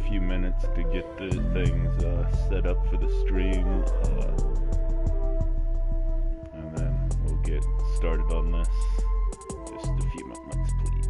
few minutes to get the things set up for the stream, and then we'll get started on this. Just a few moments, please.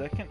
second.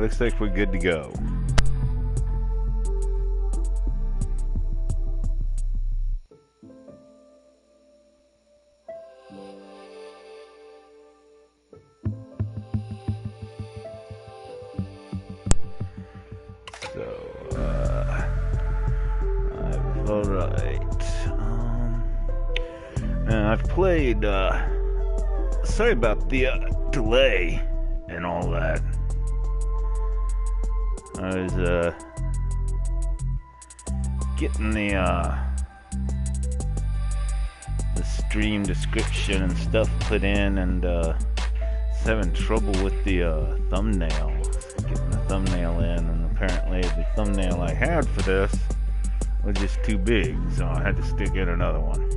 Looks like we're good to go. I've played, sorry about the delay and all that. I was getting the stream description and stuff put in, and was having trouble with the thumbnail, getting the thumbnail in, and apparently the thumbnail I had for this was just too big, so I had to stick in another one.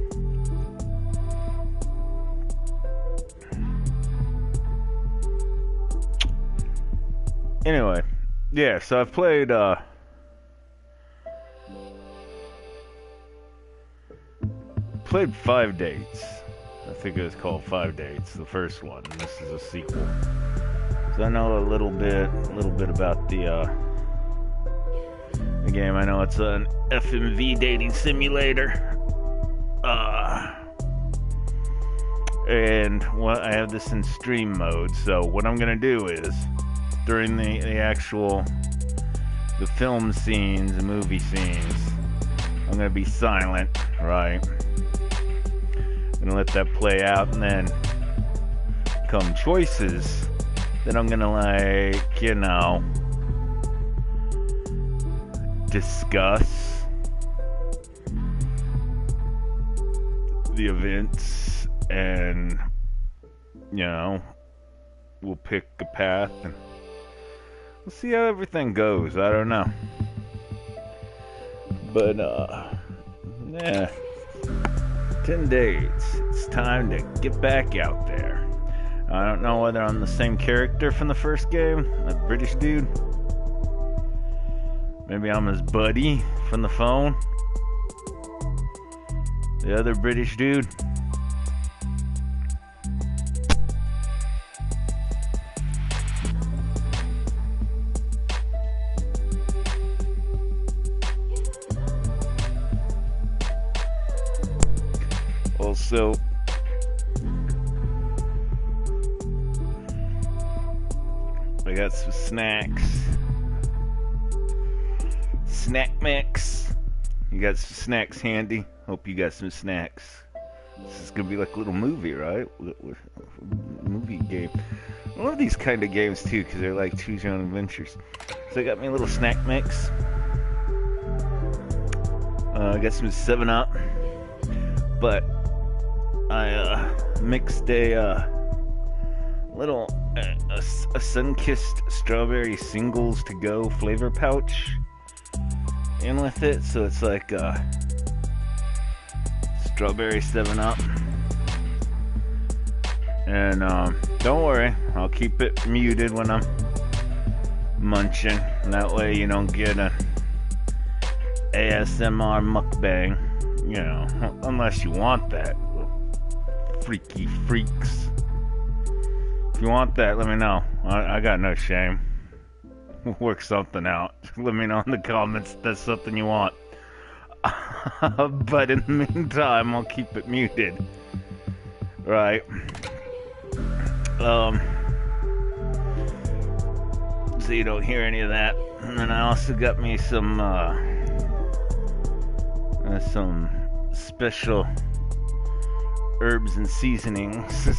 Anyway, yeah, so I've played, played 5 Dates. I think it was called 5 Dates, the first one, and this is a sequel. So I know a little bit about the game. I know it's an FMV dating simulator. And I have this in stream mode, so what I'm gonna do is, during the film scenes, the movie scenes, I'm gonna be silent, right? I'm gonna let that play out, and then come choices, then I'm gonna, like, you know, discuss the events, and, you know, we'll pick a path, and we'll see how everything goes. I don't know. But, yeah. 10 days. It's time to get back out there. I don't know whether I'm the same character from the first game, a British dude. Maybe I'm his buddy from the phone. The other British dude. Also, I got some snacks. Snack mix. You got some snacks handy? Hope you got some snacks. This is gonna be like a little movie, right? Movie game. I love these kind of games too, because they're like choose your own adventures. So I got me a little snack mix. I got some 7-Up. But I mixed a little a sun-kissed strawberry singles to go flavor pouch in with it, so it's like strawberry 7-Up. And don't worry, I'll keep it muted when I'm munching. That way you don't get a ASMR mukbang, you know, unless you want that. Freaky freaks. If you want that, let me know. I got no shame. We'll work something out. Let me know in the comments if that's something you want. But in the meantime, I'll keep it muted. Right. So you don't hear any of that. And then I also got me some special herbs and seasonings.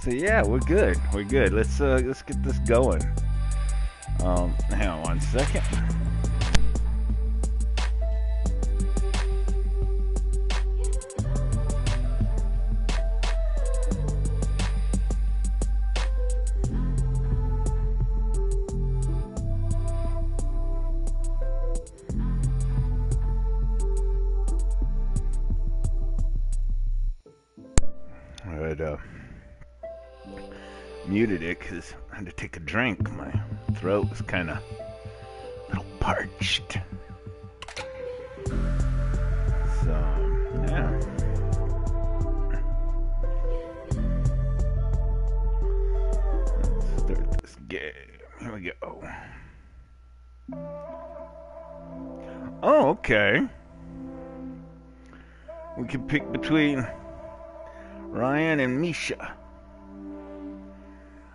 So yeah, we're good. We're good. Let's get this going. Hang on one second. had muted it because I had to take a drink. My throat was kind of a little parched. So, yeah. Let's start this game. Here we go. Oh, okay. We can pick between Ryan and Misha.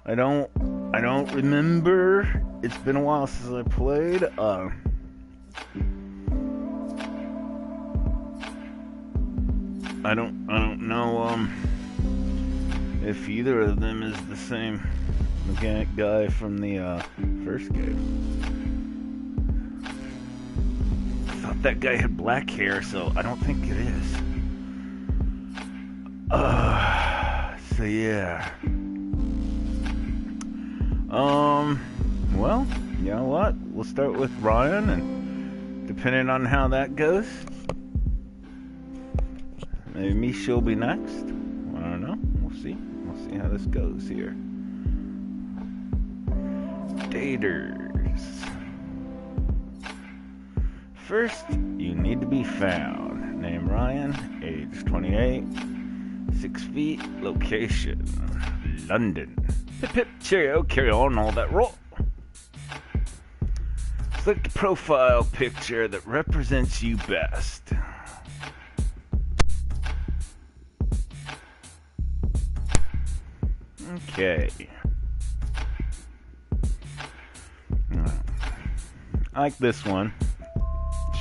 I don't remember. It's been a while since I played. I don't know if either of them is the same mechanic guy from the first game. I thought that guy had black hair, so I don't think it is. So yeah. Well, you know what? We'll start with Ryan, and depending on how that goes, maybe Misha will be next. I don't know. We'll see. We'll see how this goes here. Daters. First, you need to be found. Name Ryan, age 28, 6 feet, location, London. Pip pip, cheerio, carry on, all that roll. Select a profile picture that represents you best. Okay. I like this one.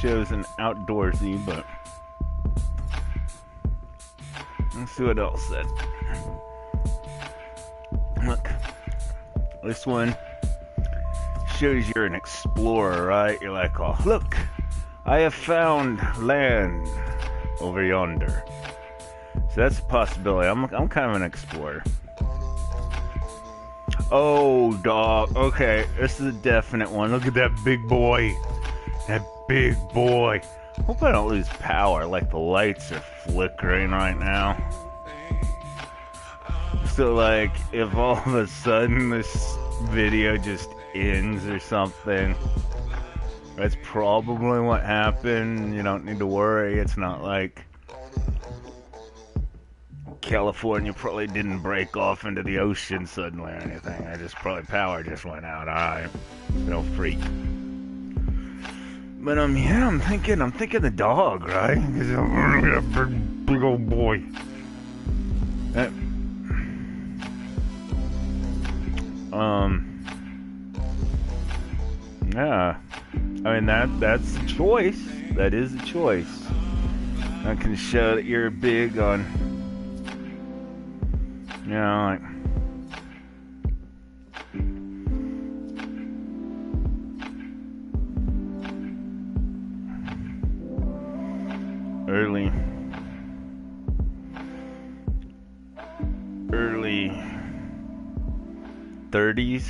Shows an outdoorsy, but let's see what else said. Look, this one shows you're an explorer, right? You're like, oh, look, I have found land over yonder. So that's a possibility. I'm kind of an explorer. Oh, dog. Okay, this is a definite one. Look at that big boy. That big boy. Hope I don't lose power. Like the lights are flickering right now. So like, if all of a sudden this video just ends or something, that's probably what happened. You don't need to worry. It's not like California probably didn't break off into the ocean suddenly or anything. I just probably power just went out. Alright. Don't freak. But yeah, I'm thinking the dog, right? Because that big old boy. Yeah. I mean that's a choice. That is a choice. I can show that you're big on, you know, like early 30s,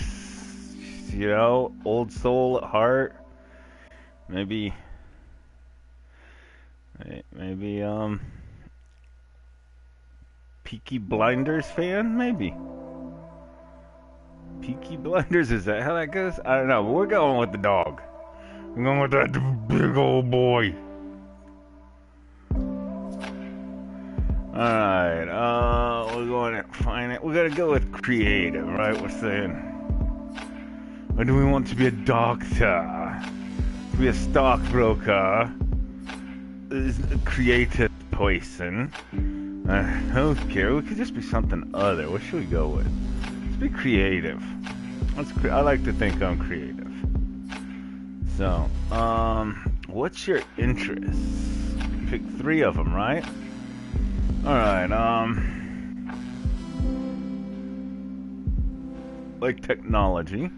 you know, old soul at heart. Maybe Peaky Blinders fan, maybe. Peaky Blinders, is that how that goes? I don't know, but we're going with the dog. We're going with that big old boy. Alright, we're going to find it. We're going to go with creative, right? We're saying, or do we want to be a doctor? To be a stockbroker? Is a creative person? Healthcare? We could just be something other. What should we go with? Let's be creative. I like to think I'm creative. So, what's your interest? Pick 3 of them, right? Alright, like technology.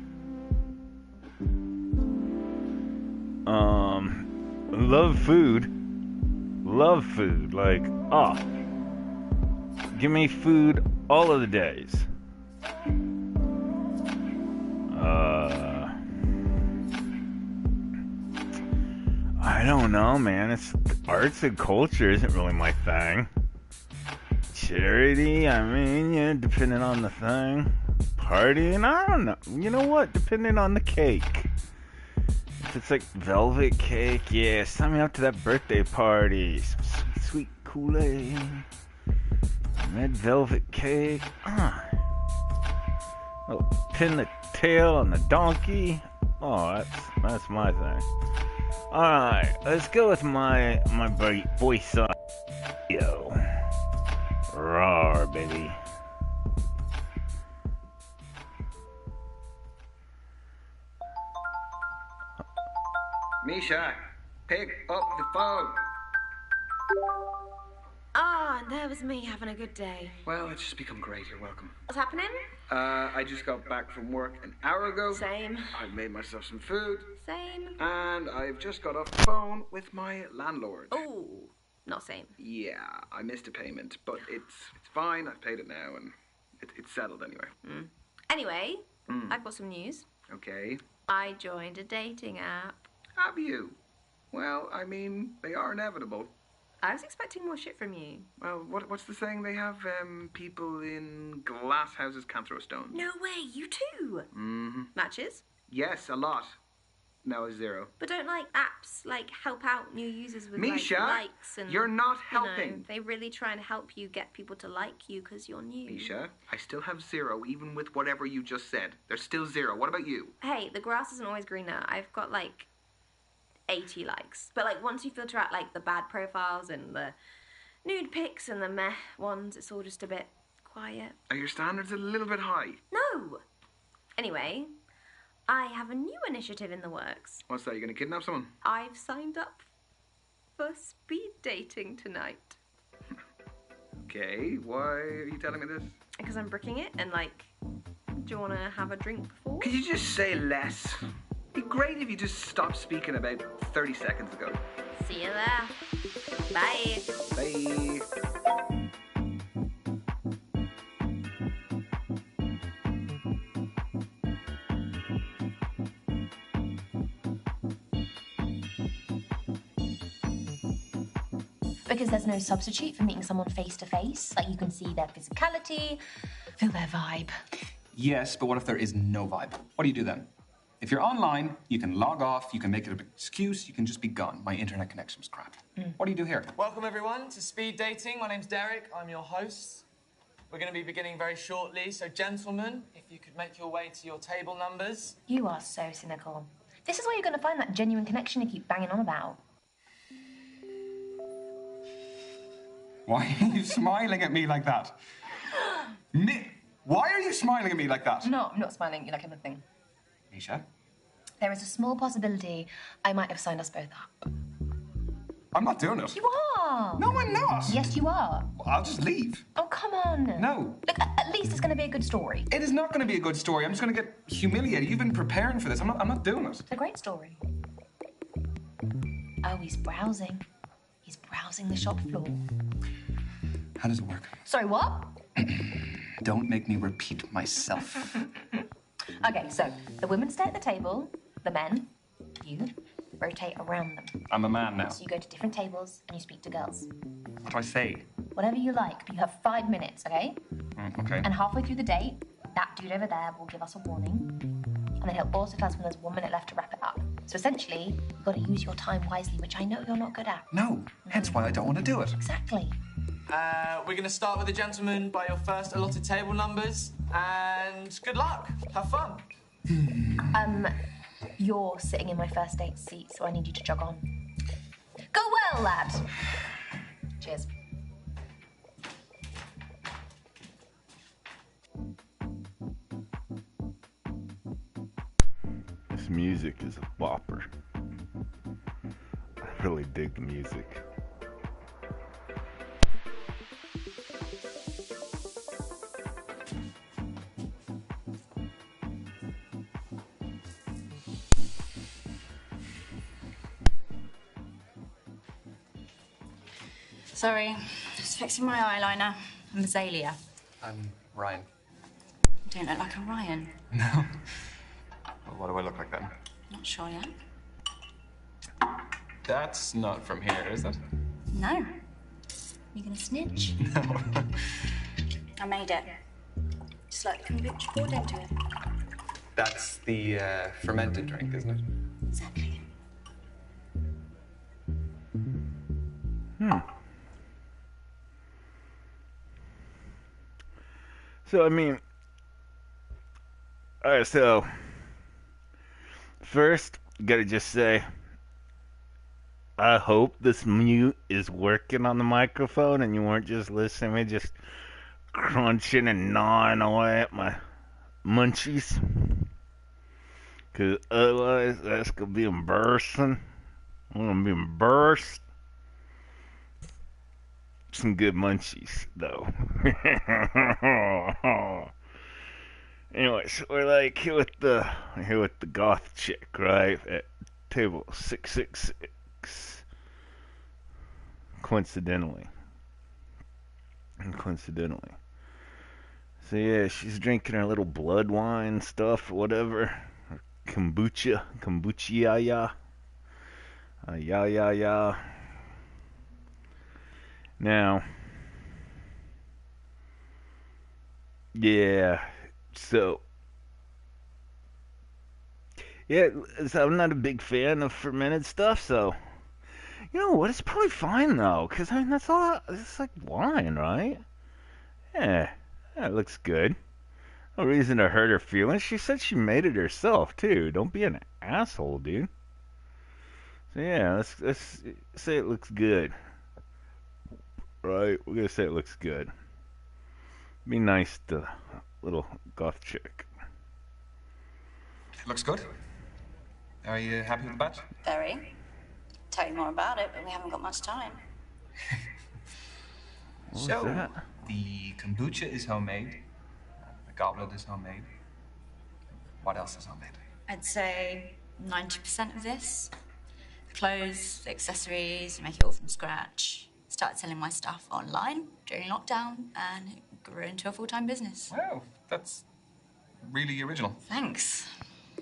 Love food. Love food. Like, give me food all of the days. I don't know, man. It's arts and culture isn't really my thing. charity, I mean, yeah, depending on the thing. Partying, I don't know. You know what? Depending on the cake. If it's like velvet cake, yeah, sign me up to that birthday party. Some sweet, sweet Kool-Aid. Red velvet cake. Oh, pin the tail on the donkey. Oh, that's my thing. Alright, let's go with my voice on. Yo. Rawr, baby. Misha, pick up the phone. Ah, and there was me having a good day. Well, it's just become great. You're welcome. What's happening? I just got back from work an hour ago. Same. I've made myself some food. Same. And I've just got off the phone with my landlord. Oh, not same. Yeah, I missed a payment, but it's fine. I've paid it now, and it's settled anyway. Anyway, I've got some news. Okay. I joined a dating app. Have you? Well, I mean, they are inevitable. I was expecting more shit from you. Well, what's the saying? They have people in glass houses can't throw stones. No way, you too. Mm-hmm. Matches? Yes, a lot. No, 0. But don't like apps like help out new users with Misha, like likes and you're not you know, helping. they really trying to help you get people to like you because you're new. Misha, I still have 0 even with whatever you just said. There's still 0. What about you? Hey, the grass isn't always greener. I've got like 80 likes. But like once you filter out like the bad profiles and the nude pics and the meh ones, it's all just a bit quiet. Are your standards a little bit high? No! Anyway, I have a new initiative in the works. What's that? You gonna kidnap someone? I've signed up for speed dating tonight. Okay, why are you telling me this? Because I'm bricking it and like, do you want to have a drink before? Could you just say less? It'd be great if you just stopped speaking about 30 seconds ago. See you there. Bye. Bye. Because there's no substitute for meeting someone face to face. Like you can see their physicality, feel their vibe. Yes, but what if there is no vibe? What do you do then? If you're online, you can log off, you can make it an excuse, you can just be gone. My internet connection's crap. What do you do here? Welcome everyone to Speed Dating. My name's Derek, I'm your host. We're going to be beginning very shortly, so gentlemen, if you could make your way to your table numbers. You are so cynical. This is where you're going to find that genuine connection you keep banging on about. Why are you smiling at me like that? Why are you smiling at me like that? No, I'm not smiling. You like everything. Misha? There is a small possibility I might have signed us both up. I'm not doing it. You are! No, I'm not. Yes, you are. I'll just leave. Oh, come on. No. Look, at least it's going to be a good story. It is not going to be a good story. I'm just going to get humiliated. You've been preparing for this. I'm not doing it. It's a great story. Oh, he's browsing. He's browsing the shop floor. How does it work? Sorry, what? Don't make me repeat myself. Okay, so the women stay at the table, the men, you, rotate around them. I'm a man now. So you go to different tables and you speak to girls. What do I say? Whatever you like, but you have 5 minutes, okay? Okay. And halfway through the date, that dude over there will give us a warning. And then he'll also tell us when there's 1 minute left to wrap it up. So essentially, you've got to use your time wisely, which I know you're not good at. No, hence why I don't want to do it. Exactly. We're going to start with the gentlemen by your first allotted table numbers, and good luck. Have fun. You're sitting in my first date seat, so I need you to jog on. Go well, lad. Cheers. This music is a bopper. I really dig the music. Sorry, just fixing my eyeliner. I'm Azalea. I'm Ryan. You don't look like a Ryan. No. Well, what do I look like then? Not sure yet. That's not from here, is it? No. You gonna snitch? No. I made it. Just like the kombucha poured into it. That's the fermented drink, isn't it? Exactly. So, I mean, alright, so, first, gotta just say, I hope this mute is working on the microphone and you weren't just listening to me just crunching and gnawing away at my munchies. Because otherwise, that's gonna be embarrassing. I'm gonna be embarrassed. Some good munchies, though. Anyways, we're like here with the goth chick, right? At table 666. Coincidentally. So yeah, she's drinking her little blood wine stuff or whatever. Or kombucha. Ya. Ya. Now, yeah, so, yeah, so I'm not a big fan of fermented stuff, so, you know what, it's probably fine, though, because, I mean, it's like wine, right? Yeah, it looks good. No reason to hurt her feelings. She said she made it herself, too. Don't be an asshole, dude. So, yeah, let's say it looks good. Right, we're gonna say it looks good. Be nice to little goth chick. It looks good. Are you happy with the batch? Very. Tell you more about it, but we haven't got much time. What was that? The kombucha is homemade. The goblet is homemade. What else is homemade? I'd say 90% of this. Clothes, accessories, make it all from scratch. Started selling my stuff online during lockdown, and it grew into a full-time business. Wow, that's really original. Thanks.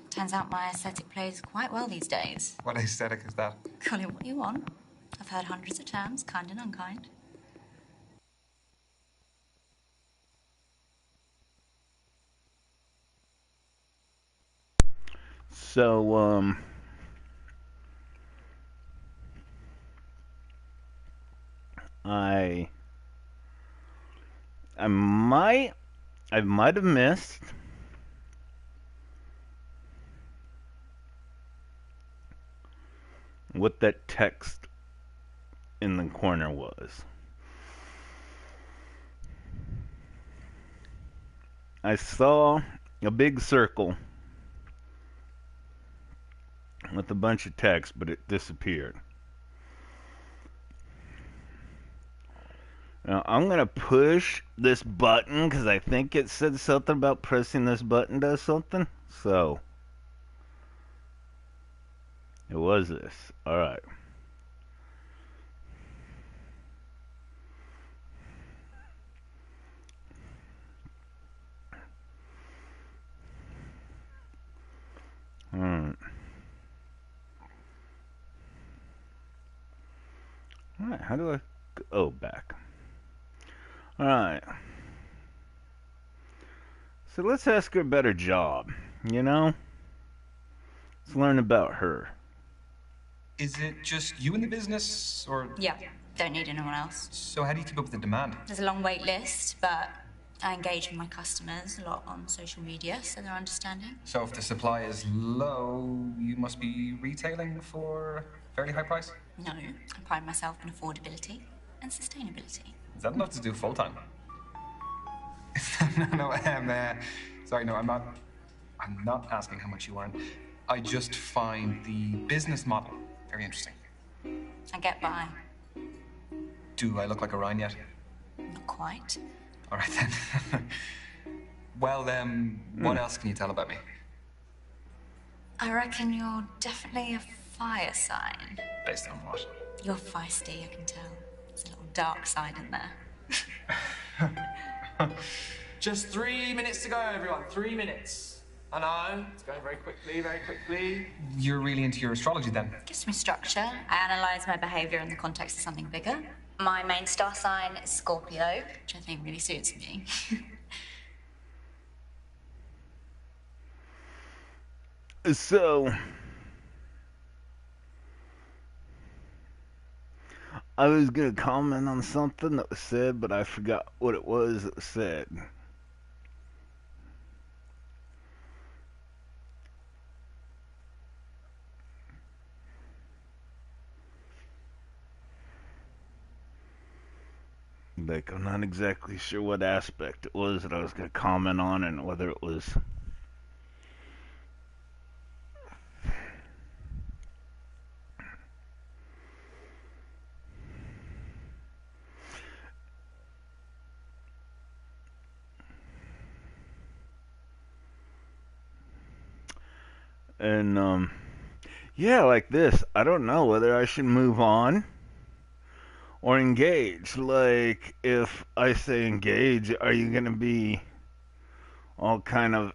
Turns out my aesthetic plays quite well these days. What aesthetic is that? Call it what you want. I've heard hundreds of terms, kind and unkind. So, I might have missed what that text in the corner was. I saw a big circle with a bunch of text, but it disappeared. Now, I'm going to push this button because I think it said something about pressing this button does something. So, it was this. Alright. Alright, how do I... Oh, back. Alright. So let's ask her a better job, you know? Let's learn about her. Is it just you in the business, or...? Yeah, don't need anyone else. So how do you keep up with the demand? There's a long wait list, but I engage with my customers a lot on social media, so they're understanding. So if the supply is low, you must be retailing for a fairly high price? No, I pride myself in affordability and sustainability. Is that enough to do full-time? No, sorry, no, I'm not asking how much you earn. I just find the business model very interesting. I get by. Do I look like a Ryan yet? Not quite. All right, then. Well, what else can you tell about me? I reckon you're definitely a fire sign. Based on what? You're feisty, I can tell. There's a little dark side in there. Just 3 minutes to go, everyone. 3 minutes. I know, it's going very quickly, very quickly. You're really into your astrology, then? Gives me structure. I analyse my behaviour in the context of something bigger. My main star sign is Scorpio, which I think really suits me. So, I was gonna comment on something that was said, but I forgot what it was that was said. Like, I'm not exactly sure what aspect it was that I was gonna comment on, and whether it was and yeah, like this. I don't know whether I should move on or engage. Like, if I say engage, are you gonna be all kind of,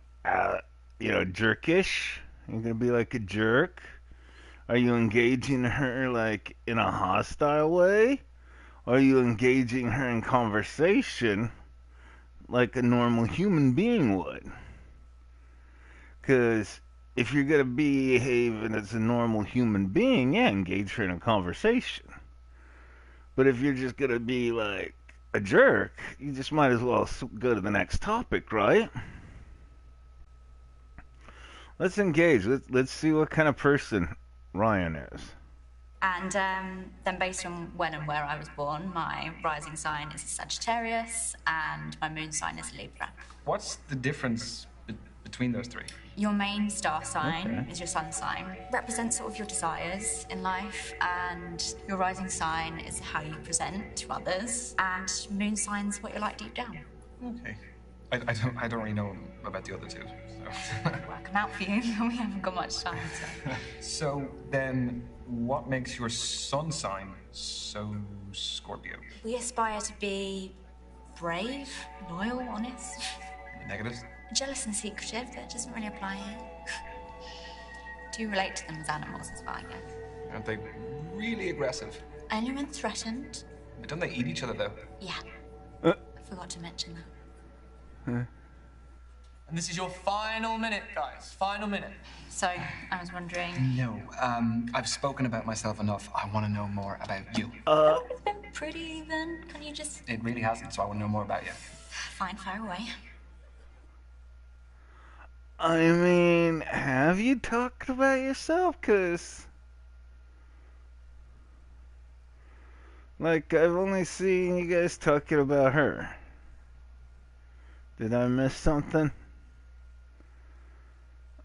jerkish? Are you gonna be like a jerk? Are you engaging her like in a hostile way? Or are you engaging her in conversation like a normal human being would? Because if you're gonna behave as a normal human being, yeah, engage her in a conversation. But if you're just gonna be like a jerk, you just might as well go to the next topic, right? Let's engage. Let's see what kind of person Ryan is. And then based on when and where I was born, my rising sign is a Sagittarius and my moon sign is Libra. What's the difference between those three? Your main star sign is your sun sign. Represents sort of your desires in life, and your rising sign is how you present to others, and moon sign's what you're like deep down. Okay. I don't really know about the other two. So. Work them out for you. We haven't got much time. So then, what makes your sun sign so Scorpio? We aspire to be brave, loyal, honest. Negatives? Jealous and secretive, that doesn't really apply here. Do you relate to them as animals as well, I guess? Aren't they really aggressive? Only when threatened. But don't they eat each other, though? Yeah. I forgot to mention that. And this is your final minute, guys. Final minute. So, I was wondering... No, I've spoken about myself enough. I want to know more about you. It's been pretty even. Can you just... It really hasn't, so I want to know more about you. Fine, fire away. I mean, have you talked about yourself? 'Cause, like, I've only seen you guys talking about her. Did I miss something?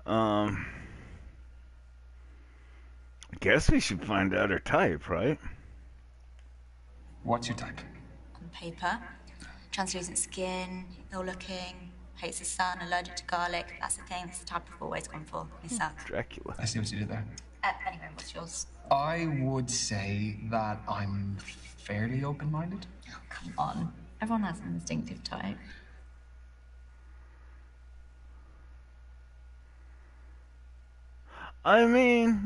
I guess we should find out her type, right? What's your type? On paper, translucent skin, ill-looking, hates the sun, allergic to garlic. That's the thing. That's the type I've always gone for. Myself. Dracula. I see what you did there. Anyway, what's yours? I would say that I'm fairly open-minded. Oh, come on. Everyone has an instinctive type. I mean,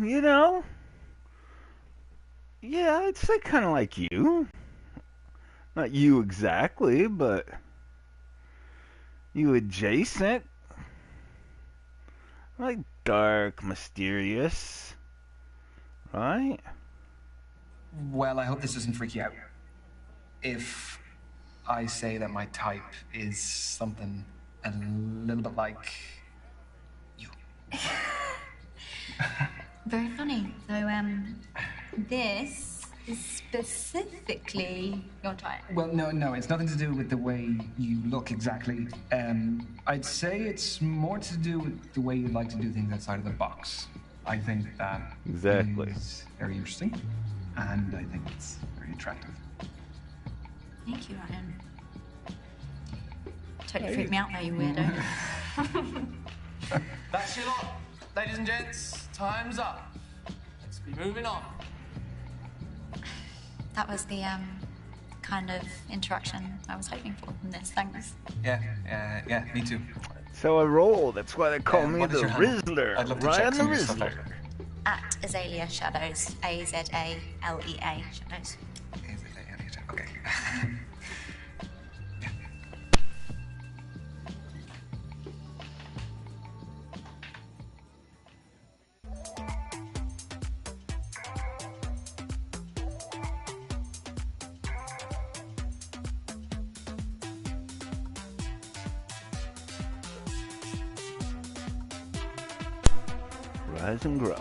yeah, I'd say kind of like you. Not you exactly, but you adjacent. Like dark, mysterious, right? Well, I hope this doesn't freak you out. If I say that my type is something a little bit like you. Very funny. So, this is specifically your type. Well, no, it's nothing to do with the way you look exactly. I'd say it's more to do with the way you like to do things outside of the box. I think that Exactly. is very interesting, and I think it's very attractive. Thank you, Ryan. Totally freaked me out though, you weirdo. That's your lot. Ladies and gents, time's up. Let's be moving on. That was the kind of interaction I was hoping for from this. Thanks. Yeah, me too. So I roll. That's why they call me what is the your handle? Rizzler. I'd love to Ryan check the some of your stuff Rizzler. out. At Azalea Shadows. Azalea Shadows. rise and grind.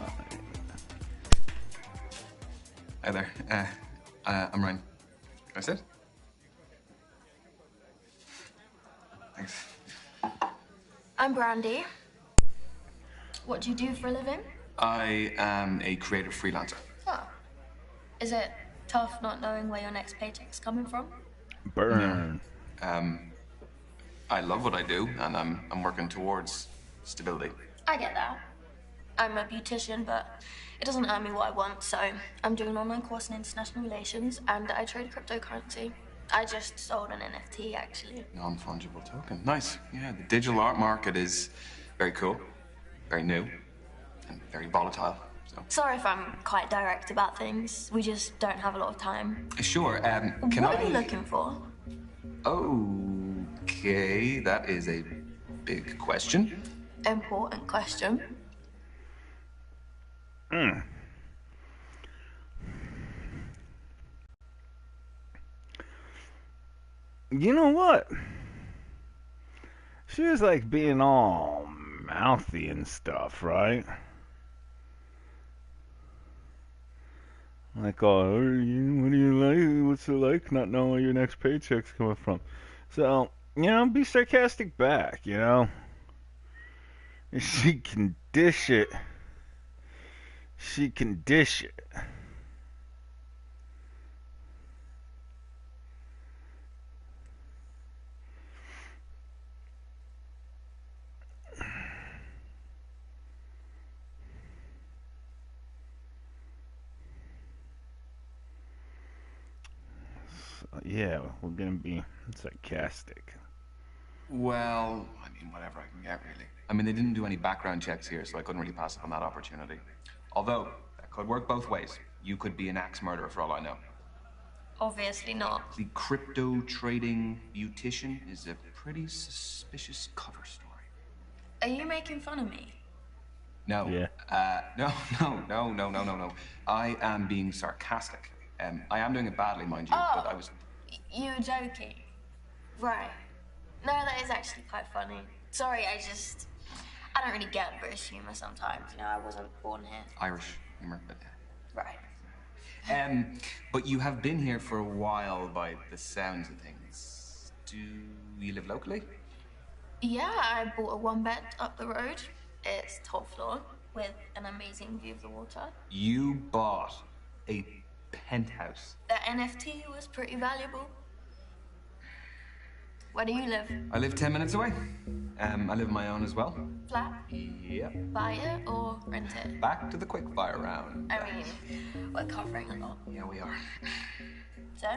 Hi there. I'm Ryan. Can I sit? Thanks. I'm Brandy. What do you do for a living? I am a creative freelancer. Oh. Is it tough not knowing where your next paycheck's coming from? Burn. I love what I do, and I'm working towards stability. I get that. I'm a beautician, but it doesn't earn me what I want, so I'm doing an online course in international relations, and I trade cryptocurrency. I just sold an NFT, actually. Non-fungible token. Nice. Yeah, the digital art market is very cool, very new, and very volatile. So. Sorry if I'm quite direct about things. We just don't have a lot of time. Sure. Can What are you looking for? Okay, that is a big question. Important question. You know what? She was like being all mouthy and stuff, right? Like, oh, what do you like? What's it like not knowing where your next paycheck's coming from? So, be sarcastic back, If she can dish it, she can dish it. Yeah, we're gonna be sarcastic. Well, I mean, whatever I can get, really. I mean, they didn't do any background checks here, so I couldn't really pass up on that opportunity. Although, that could work both ways. You could be an axe murderer for all I know. Obviously not. The crypto trading beautician is a pretty suspicious cover story. Are you making fun of me? No. Yeah. No. I am being sarcastic. I am doing it badly, mind you, but I was... You were joking. Right. No, that is actually quite funny. Sorry, I don't really get British humor sometimes. I wasn't born here. Irish humor, but... Right. But you have been here for a while by the sounds of things. Do you live locally? Yeah, I bought a one-bed up the road. It's top floor with an amazing view of the water. You bought a penthouse. The NFT was pretty valuable. Where do you live? I live 10 minutes away. I live on my own as well. Flat? Yep. Buy it or rent it? Back to the quickfire round. I mean, we're covering a lot. Yeah, we are. So?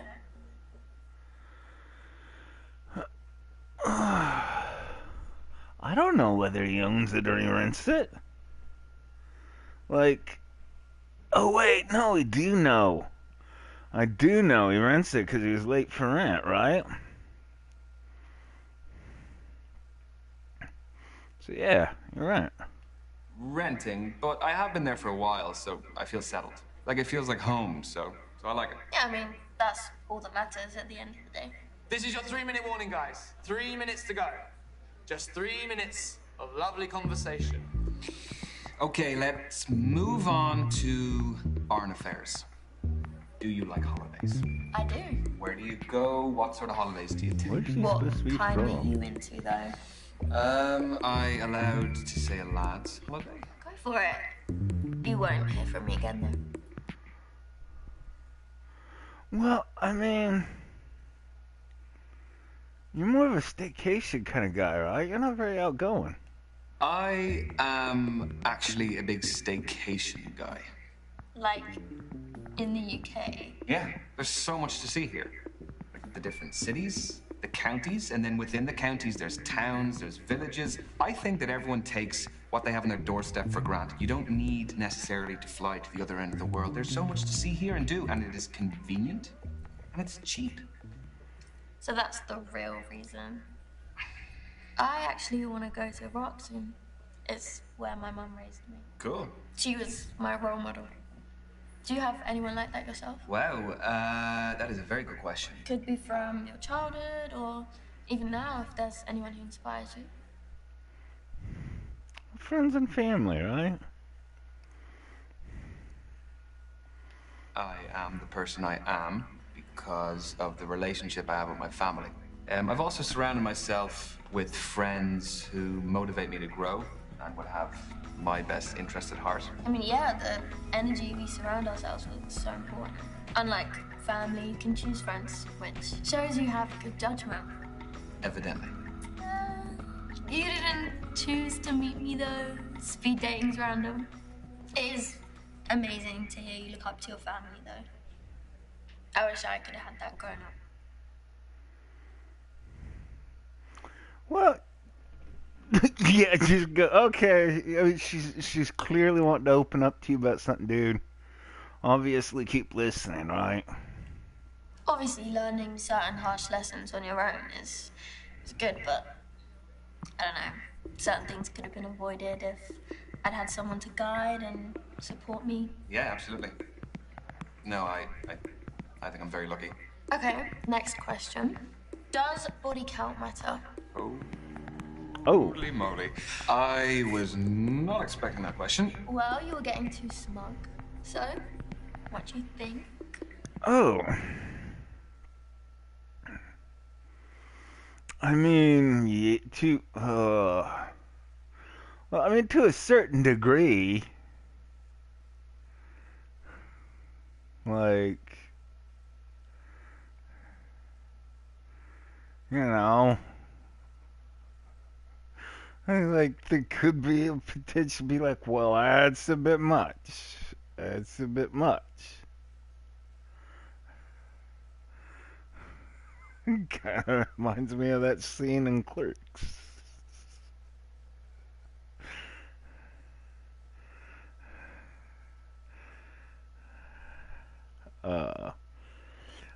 I don't know whether he owns it or he rents it. Like, oh wait, no, I do know. I do know he rents it because he was late for rent, right? So yeah, you're right. Renting, but I have been there for a while, so I feel settled. Like, it feels like home, so I like it. Yeah, I mean, that's all that matters at the end of the day. This is your 3-minute warning, guys. 3 minutes to go. Just 3 minutes of lovely conversation. Okay, let's move on to foreign affairs. Do you like holidays? I do. Where do you go? What sort of holidays do you Where's take? she What supposed to be kind are from? you into, though? I allowed to say a lad's holiday? Go for it. You won't hear from me again, though. Well, I mean, you're more of a staycation kind of guy, right? You're not very outgoing. I am actually a big staycation guy. Like, in the UK. Yeah, there's so much to see here. Like the different cities, the counties, and then within the counties there's towns, there's villages. I think that everyone takes what they have on their doorstep for granted. You don't need necessarily to fly to the other end of the world. There's so much to see here and do, and it is convenient, and it's cheap. So that's the real reason. I actually want to go to Iraq soon. It's where my mum raised me. Cool. She was my role model. Do you have anyone like that yourself? Wow, that is a very good question. Could be from your childhood or even now if there's anyone who inspires you. Friends and family, right? I am the person I am because of the relationship I have with my family. I've also surrounded myself with friends who motivate me to grow and would have my best interest at heart. I mean, yeah, the energy we surround ourselves with is so important. Unlike family, you can choose friends, which shows you have good judgment. Evidently. You didn't choose to meet me, though. Speed dating's random. It is amazing to hear you look up to your family, though. I wish I could have had that growing up. Well, yeah, just go. Okay, I mean, she's clearly wanting to open up to you about something, dude. Obviously, keep listening, right? Obviously, learning certain harsh lessons on your own is good, but I don't know. Certain things could have been avoided if I'd had someone to guide and support me. Yeah, absolutely. No, I think I'm very lucky. Okay, next question. Does body count matter? Oh. Oh. Holy moly. I was not expecting that question. Well, you were getting too smug. So, what do you think? Oh. I mean, well, I mean, to a certain degree, like, you know, like, there could be a potential be like, well, that's a bit much. That's a bit much. Kind of reminds me of that scene in Clerks.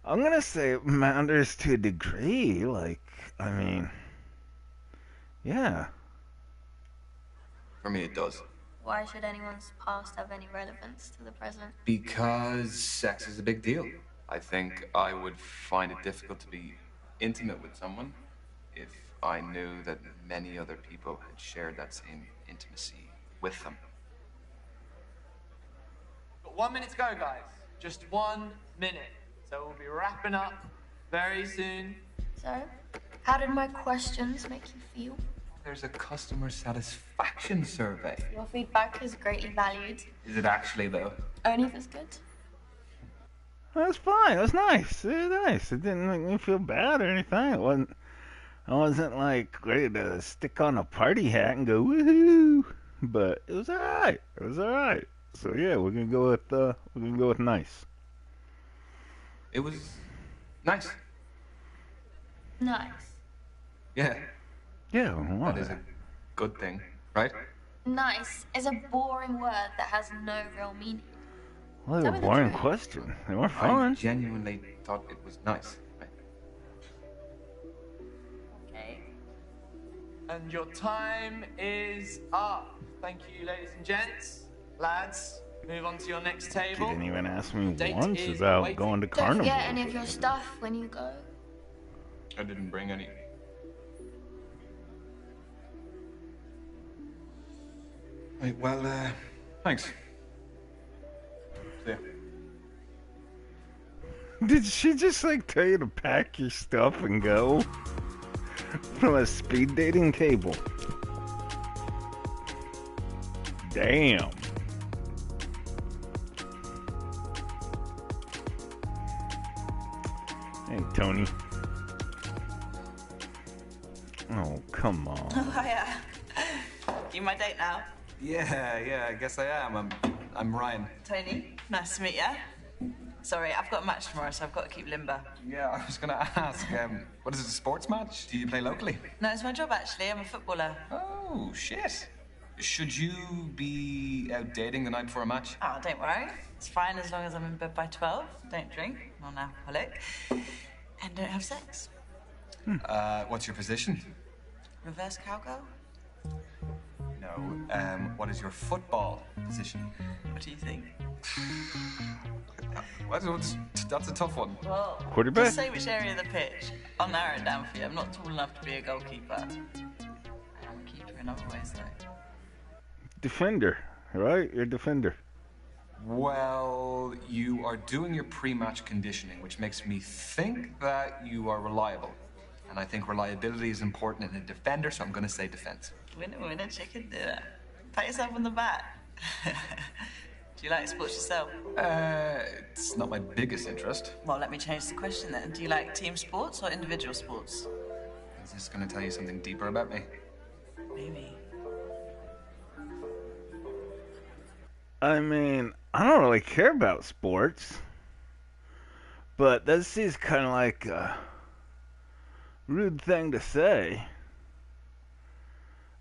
I'm gonna say it matters to a degree. Like, I mean, yeah. For me, it does. Why should anyone's past have any relevance to the present? Because sex is a big deal. I think I would find it difficult to be intimate with someone if I knew that many other people had shared that same intimacy with them. Got 1 minute to go, guys. Just 1 minute. So we'll be wrapping up very soon. So, how did my questions make you feel? There's a customer satisfaction survey. Your feedback is greatly valued. Is it actually, though? Only if it's good. That's fine. That's nice. It was nice. It didn't make me feel bad or anything. I wasn't like ready to stick on a party hat and go woohoo. But it was alright. It was alright. So yeah, we're gonna go with nice. It was nice. Nice. Yeah, Yeah, that is a good thing, right? Nice is a boring word that has no real meaning. Well, they Tell were me the boring truth. questions. They were I fun. genuinely thought it was nice. Okay. And your time is up. Thank you, ladies and gents. Lads, move on to your next You table. didn't even ask me Date once is about waiting. going to Don't carnival. forget any of your stuff when you go. I didn't bring any. Right, well, thanks. See ya. Did she just like tell you to pack your stuff and go from a speed dating table? Damn. Hey, Tony. Oh, come on. Oh, hiya. You my date now? Yeah, I guess I am. I'm Ryan. Tony, nice to meet you. Sorry, I've got a match tomorrow, so I've got to keep limber. Yeah, I was gonna ask, what is it, a sports match? Do you play locally? No, it's my job, actually. I'm a footballer. Oh, shit. Should you be out dating the night before a match? Oh, don't worry. It's fine as long as I'm in bed by 12. Don't drink, non-alcoholic, and don't have sex. What's your position? Reverse cowgirl? No. What is your football position? What do you think? That's a tough one. Well, Quarterback? just say which area of the pitch. I'll narrow it down for you. I'm not tall enough to be a goalkeeper. I'm a keeper in other ways, though. Defender, right? You're a defender. Well, you are doing your pre-match conditioning, which makes me think that you are reliable. And I think reliability is important in a defender, so I'm going to say defense. Winner, chicken dinner. Pat yourself on the back. Do you like sports yourself? It's not my biggest interest. Well, let me change the question then. Do you like team sports or individual sports? Is this going to tell you something deeper about me? Maybe. I mean, I don't really care about sports, but this is kind of like a rude thing to say.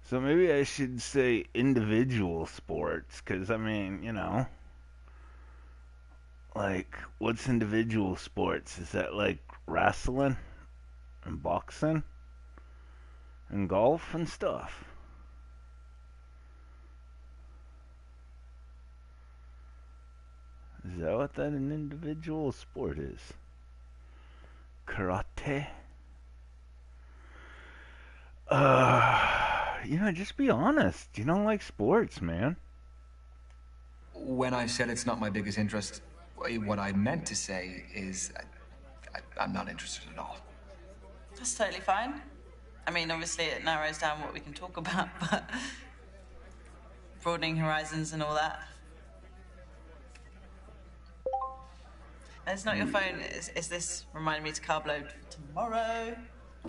So maybe I should say individual sports, because, I mean, you know, like, what's individual sports? Is that like wrestling and boxing and golf and stuff? Is that what that an individual sport is? Karate? You know, just be honest. You don't like sports, man. When I said it's not my biggest interest, what I meant to say is I'm not interested at all. That's totally fine. I mean, obviously it narrows down what we can talk about, but broadening horizons and all that. It's not your phone. Is this reminding me to carb load for tomorrow?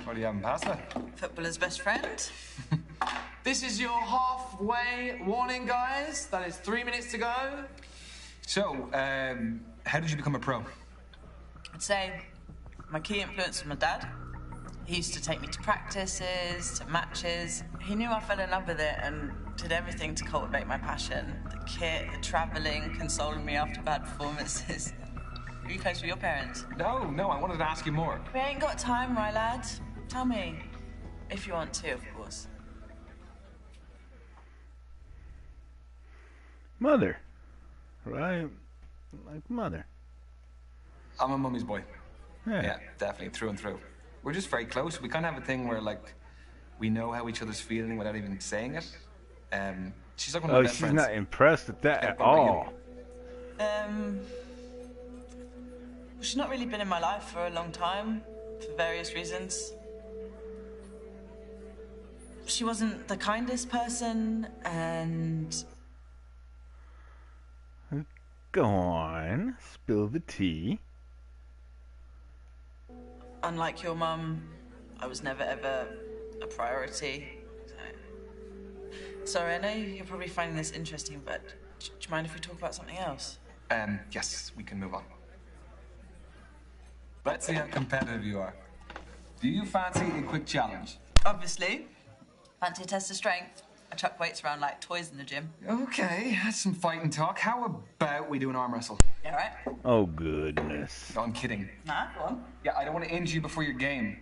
What, do you having pasta? Footballer's best friend. This is your halfway warning, guys. That is 3 minutes to go. So, how did you become a pro? I'd say my key influence was my dad. He used to take me to practices, to matches. He knew I fell in love with it and did everything to cultivate my passion. The kit, the travelling, consoling me after bad performances. Were you close with your parents? No, I wanted to ask you more. We ain't got time, right, lad? Tell me. If you want to, of course. Mother. Right? Like mother. I'm a mummy's boy. Yeah. Definitely, through and through. We're just very close. We kind of have a thing where, like, we know how each other's feeling without even saying it. She's like one of my best friends. She's not impressed at that at what about all. She's not really been in my life for a long time, for various reasons. She wasn't the kindest person, and... Go on, spill the tea. Unlike your mum, I was never ever a priority. Sorry, I know you're probably finding this interesting, but do you mind if we talk about something else? Yes, we can move on. Let's see how competitive you are. Do you fancy a quick challenge? Obviously. Fancy a test of strength. I chuck weights around like toys in the gym. Okay, that's some fighting talk. How about we do an arm wrestle? Yeah, right? Oh, goodness. No, I'm kidding. Nah, go on. Yeah, I don't want to injure you before your game.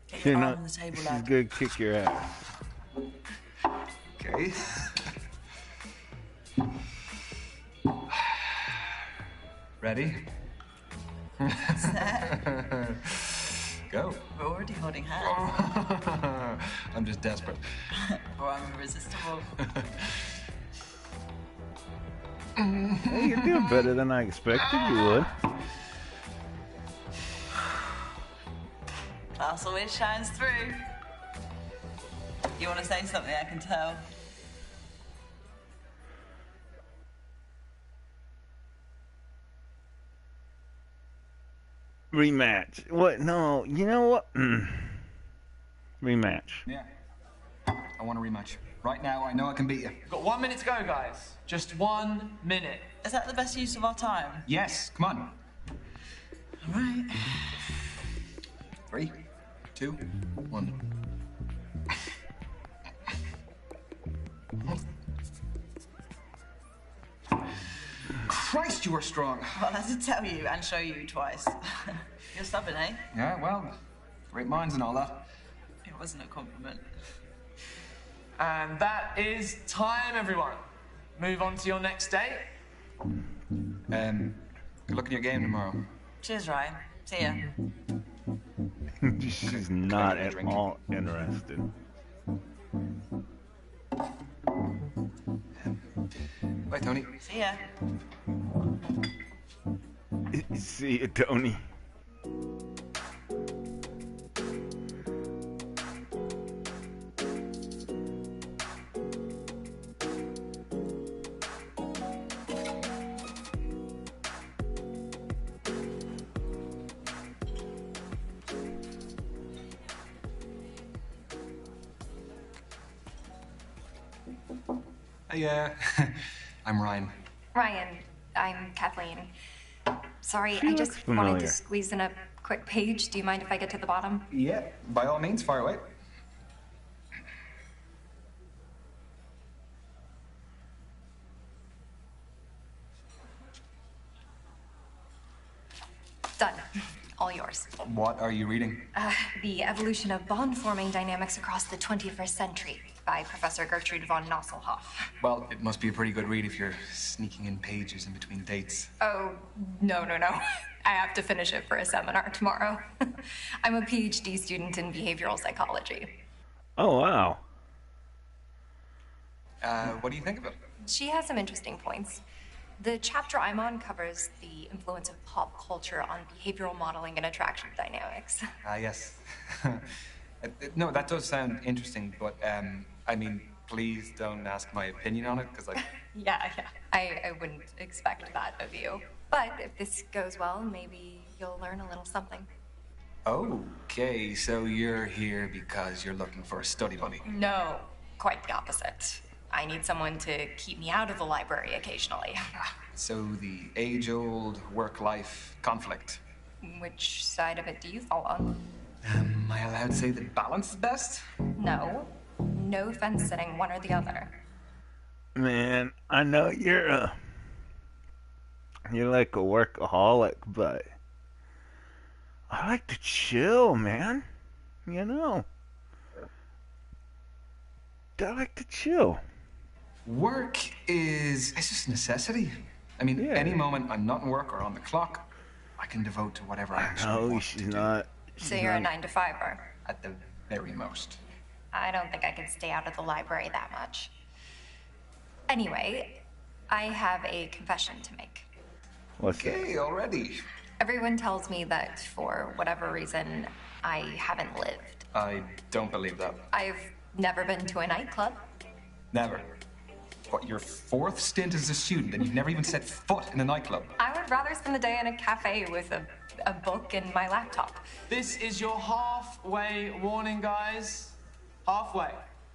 Get your arm on the table, She's lad. gonna kick your ass. Okay. Ready? Go. We're already holding hands. I'm just desperate. Or I'm irresistible. Hey, you're doing better than I expected you would. Class always shines through. You want to say something, I can tell. Rematch. What? No, you know what? Rematch. Yeah. I want a rematch. Right now, I know I can beat you. We've got 1 minute to go, guys. Just 1 minute. Is that the best use of our time? Yes, come on. All right. 3, 2, 1. Christ, you are strong. Well, I had to tell you and show you twice. You're stubborn, eh? Yeah, well, great minds and all that. It wasn't a compliment. And that is time, everyone. Move on to your next date. Good luck in your game tomorrow. Cheers, Ryan. See ya. She's not at all interested. Bye, Tony. See ya. See you, Tony. Hey, I'm Ryan. Ryan, I'm Kathleen. Sorry, She I looks just wanted familiar. to squeeze in a quick page. Do you mind if I get to the bottom? Yeah. By all means, fire away. Done. All yours. What are you reading? The Evolution of Bond-Forming Dynamics Across the 21st Century by Professor Gertrude von Nosselhoff. Well, it must be a pretty good read if you're sneaking in pages in between dates. Oh, no. I have to finish it for a seminar tomorrow. I'm a PhD student in behavioral psychology. Oh, wow. What do you think of it? She has some interesting points. The chapter I'm on covers the influence of pop culture on behavioral modeling and attraction dynamics. Yes. No, that does sound interesting, but, I mean, please don't ask my opinion on it, because, like... Yeah. I wouldn't expect that of you. But if this goes well, maybe you'll learn a little something. Okay, so you're here because you're looking for a study buddy. No, quite the opposite. I need someone to keep me out of the library occasionally. So the age-old work-life conflict. Which side of it do you fall on? Am I allowed to say that balance is best? No. No fence sitting, one or the other. Man, I know you're like a workaholic, but I like to chill, man. You know. I like to chill. Work it's just a necessity. I mean, Yeah. any moment I'm not in work or on the clock, I can devote to whatever I actually No, want she's to do. not. So you're a 9-to-5er. At the very most. I don't think I could stay out of the library that much. Anyway, I have a confession to make. What's that? Okay, already. Everyone tells me that for whatever reason, I haven't lived. I don't believe that. I've never been to a nightclub. Never. What, your fourth stint as a student and you've never even set foot in a nightclub? I would rather spend the day in a cafe with a book and my laptop. This is your halfway warning, guys. Halfway.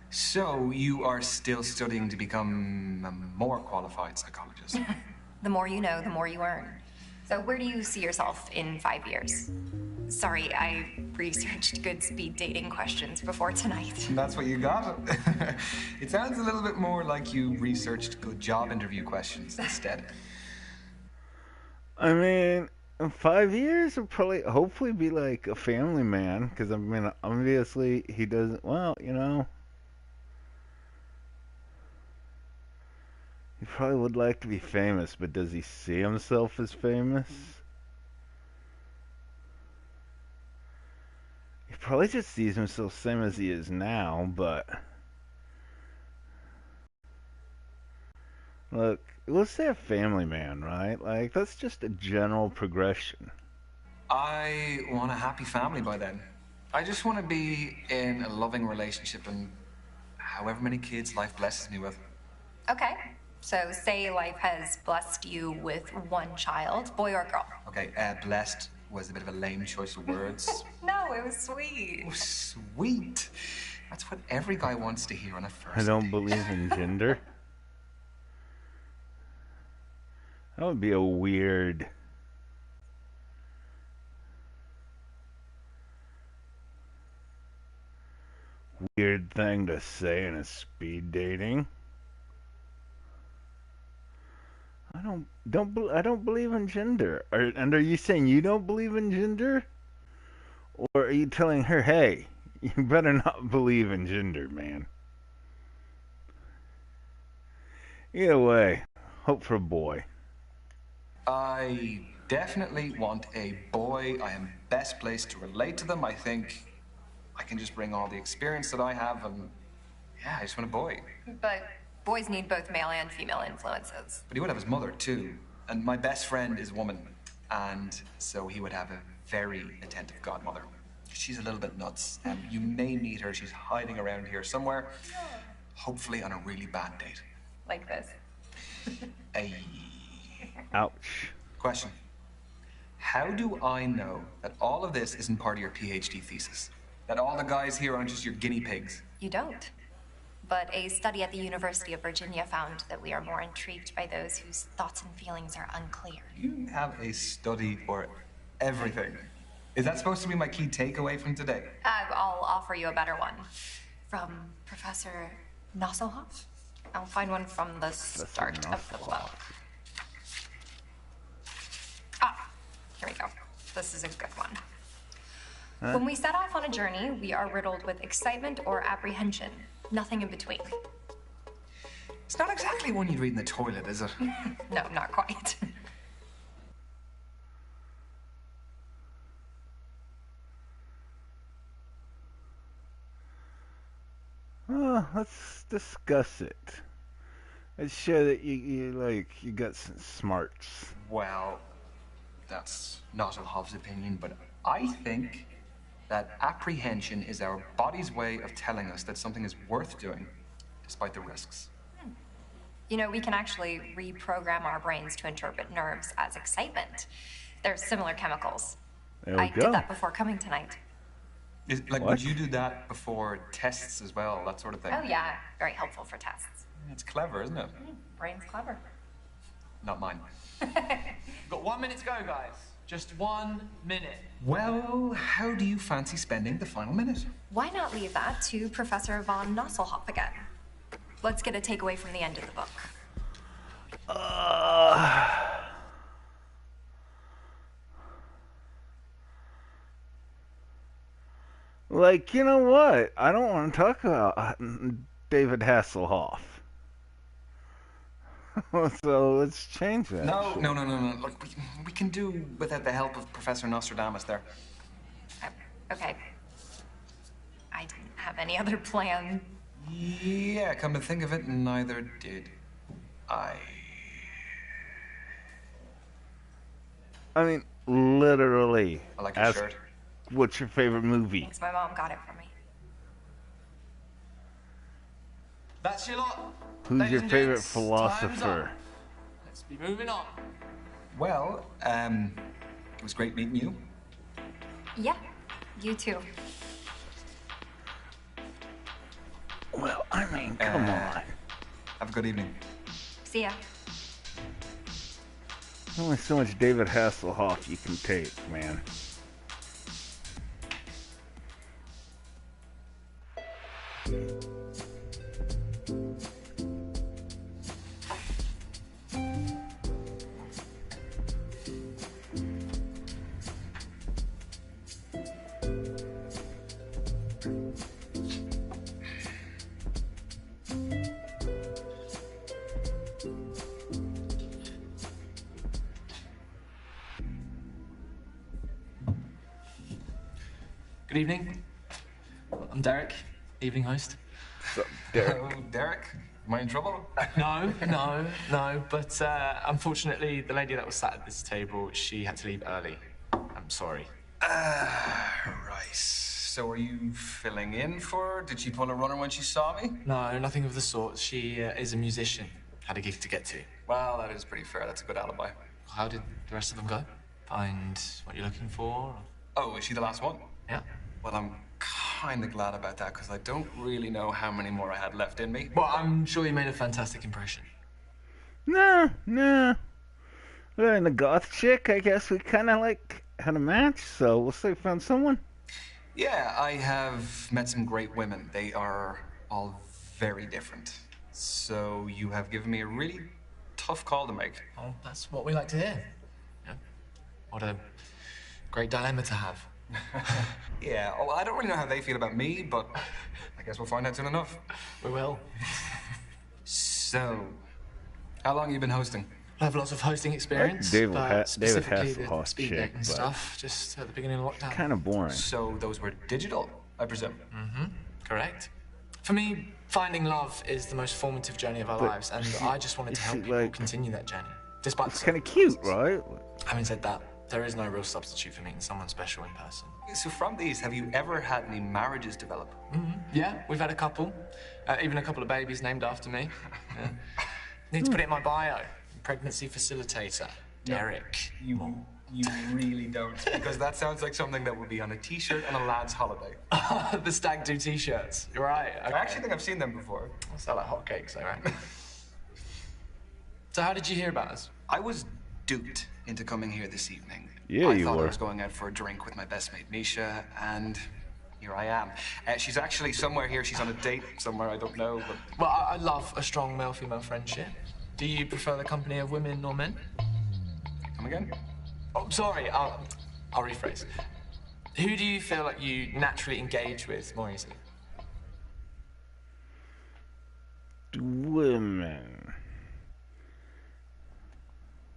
So you are still studying to become a more qualified psychologist? The more you know, the more you earn. So where do you see yourself in 5 years? Sorry, I researched good speed dating questions before tonight. That's what you got? It sounds a little bit more like you researched good job interview questions instead. I mean, in 5 years, he'll probably, hopefully be like a family man, because I mean, obviously he doesn't, well, you know. He probably would like to be famous, but does he see himself as famous? He probably just sees himself same as he is now, but... Look, we'll say a family man, right? Like, that's just a general progression. I want a happy family by then. I just want to be in a loving relationship and however many kids life blesses me with. Okay, so say life has blessed you with one child, boy or girl. Okay, blessed was a bit of a lame choice of words. No, it was sweet. Oh, sweet. That's what every guy wants to hear on a first I don't date. believe in gender. That would be a weird... weird thing to say in a speed dating. I don't believe in gender. And are you saying you don't believe in gender? Or are you telling her, hey, you better not believe in gender, man? Either way, hope for a boy. I definitely want a boy. I am best placed to relate to them. I think I can just bring all the experience that I have and yeah, I just want a boy. But Boys need both male and female influences. But he would have his mother, too. And my best friend is a woman. And so he would have a very attentive godmother. She's a little bit nuts. You may meet her. She's hiding around here somewhere. Hopefully on a really bad date. Like this. Ay. Ouch. Question. How do I know that all of this isn't part of your PhD thesis? That all the guys here aren't just your guinea pigs? You don't. But a study at the University of Virginia found that we are more intrigued by those whose thoughts and feelings are unclear. You have a study for everything. Is that supposed to be my key takeaway from today? I'll offer you a better one. From Professor Nosselhoff? I'll find one from the start of the book. Ah, here we go. This is a good one. Huh? When we set off on a journey, we are riddled with excitement or apprehension. Nothing in between. It's not exactly one you'd read in the toilet, is it? No, not quite. Let's discuss it. Let's show that you got some smarts. Well, that's not Hobbes' opinion, but I think that apprehension is our body's way of telling us that something is worth doing, despite the risks. You know, we can actually reprogram our brains to interpret nerves as excitement. They're similar chemicals. There we I go. did that before coming tonight. Would you do that before tests as well, that sort of thing? Oh yeah, very helpful for tests. It's clever, isn't it? Brain's clever. Not mine. Got 1 minute to go, guys. Just 1 minute. Well, how do you fancy spending the final minute? Why not leave that to Professor von Nosselhoff again? Let's get a takeaway from the end of the book. Like, you know what? I don't want to talk about David Hasselhoff. So let's change that. No. Look, we can do without the help of Professor Nostradamus there. Okay. I didn't have any other plan. Yeah, come to think of it, neither did I. I mean, literally. I like your shirt. What's your favorite movie? Thanks, my mom got it for me. That's your lot. Who's Ladies your and favorite gents, time's philosopher? up. Let's be moving on. Well, it was great meeting you. Yeah, you too. Well, I mean, come on. Have a good evening. See ya. There's only so much David Hasselhoff you can take, man. Good evening. I'm Derek, evening host. What's up, Derek? Hello, Derek. Am I in trouble? No. But unfortunately, the lady that was sat at this table, she had to leave early. I'm sorry. Right. So are you filling in for her? Did she pull a runner when she saw me? No, nothing of the sort. She is a musician. Had a gig to get to. Well, that is pretty fair. That's a good alibi. How did the rest of them go? Find what you're looking for? Oh, is she the last one? Yeah. Well, I'm kind of glad about that, because I don't really know how many more I had left in me. Well, I'm sure you made a fantastic impression. No. Well, and the goth chick, I guess we kind of had a match, so we'll say we found someone. Yeah, I have met some great women. They are all very different. So you have given me a really tough call to make. Oh, that's what we like to hear. Yeah. What a great dilemma to have. Yeah, well, I don't really know how they feel about me, but I guess we'll find out soon enough. We will. So, how long have you been hosting? I have lots of hosting experience, David but specifically the Hasselhoff speed chick, dating but stuff, just at the beginning of lockdown. kind of boring. So those were digital, I presume? Mm-hmm. Correct. For me, finding love is the most formative journey of our lives, and I just wanted to help people continue that journey. Despite It's kind of cute, right? Having said that, there is no real substitute for meeting someone special in person. So from these, have you ever had any marriages develop? Yeah, we've had a couple. Even a couple of babies named after me. Yeah. Need to put it in my bio. Pregnancy facilitator. Derek. You really don't. Because that sounds like something that would be on a t-shirt on a lad's holiday. The stag do t-shirts. You're right. Okay. I actually think I've seen them before. I'll sell like hotcakes, all right? So how did you hear about us? I was duped into coming here this evening. Yeah, I thought were. I was going out for a drink with my best mate, Misha, and here I am. She's actually somewhere here. She's on a date somewhere, I don't know, but... Well, I love a strong male-female friendship. Do you prefer the company of women or men? Come again? Oh, sorry, I'll rephrase. Who do you feel like you naturally engage with more easily? Women.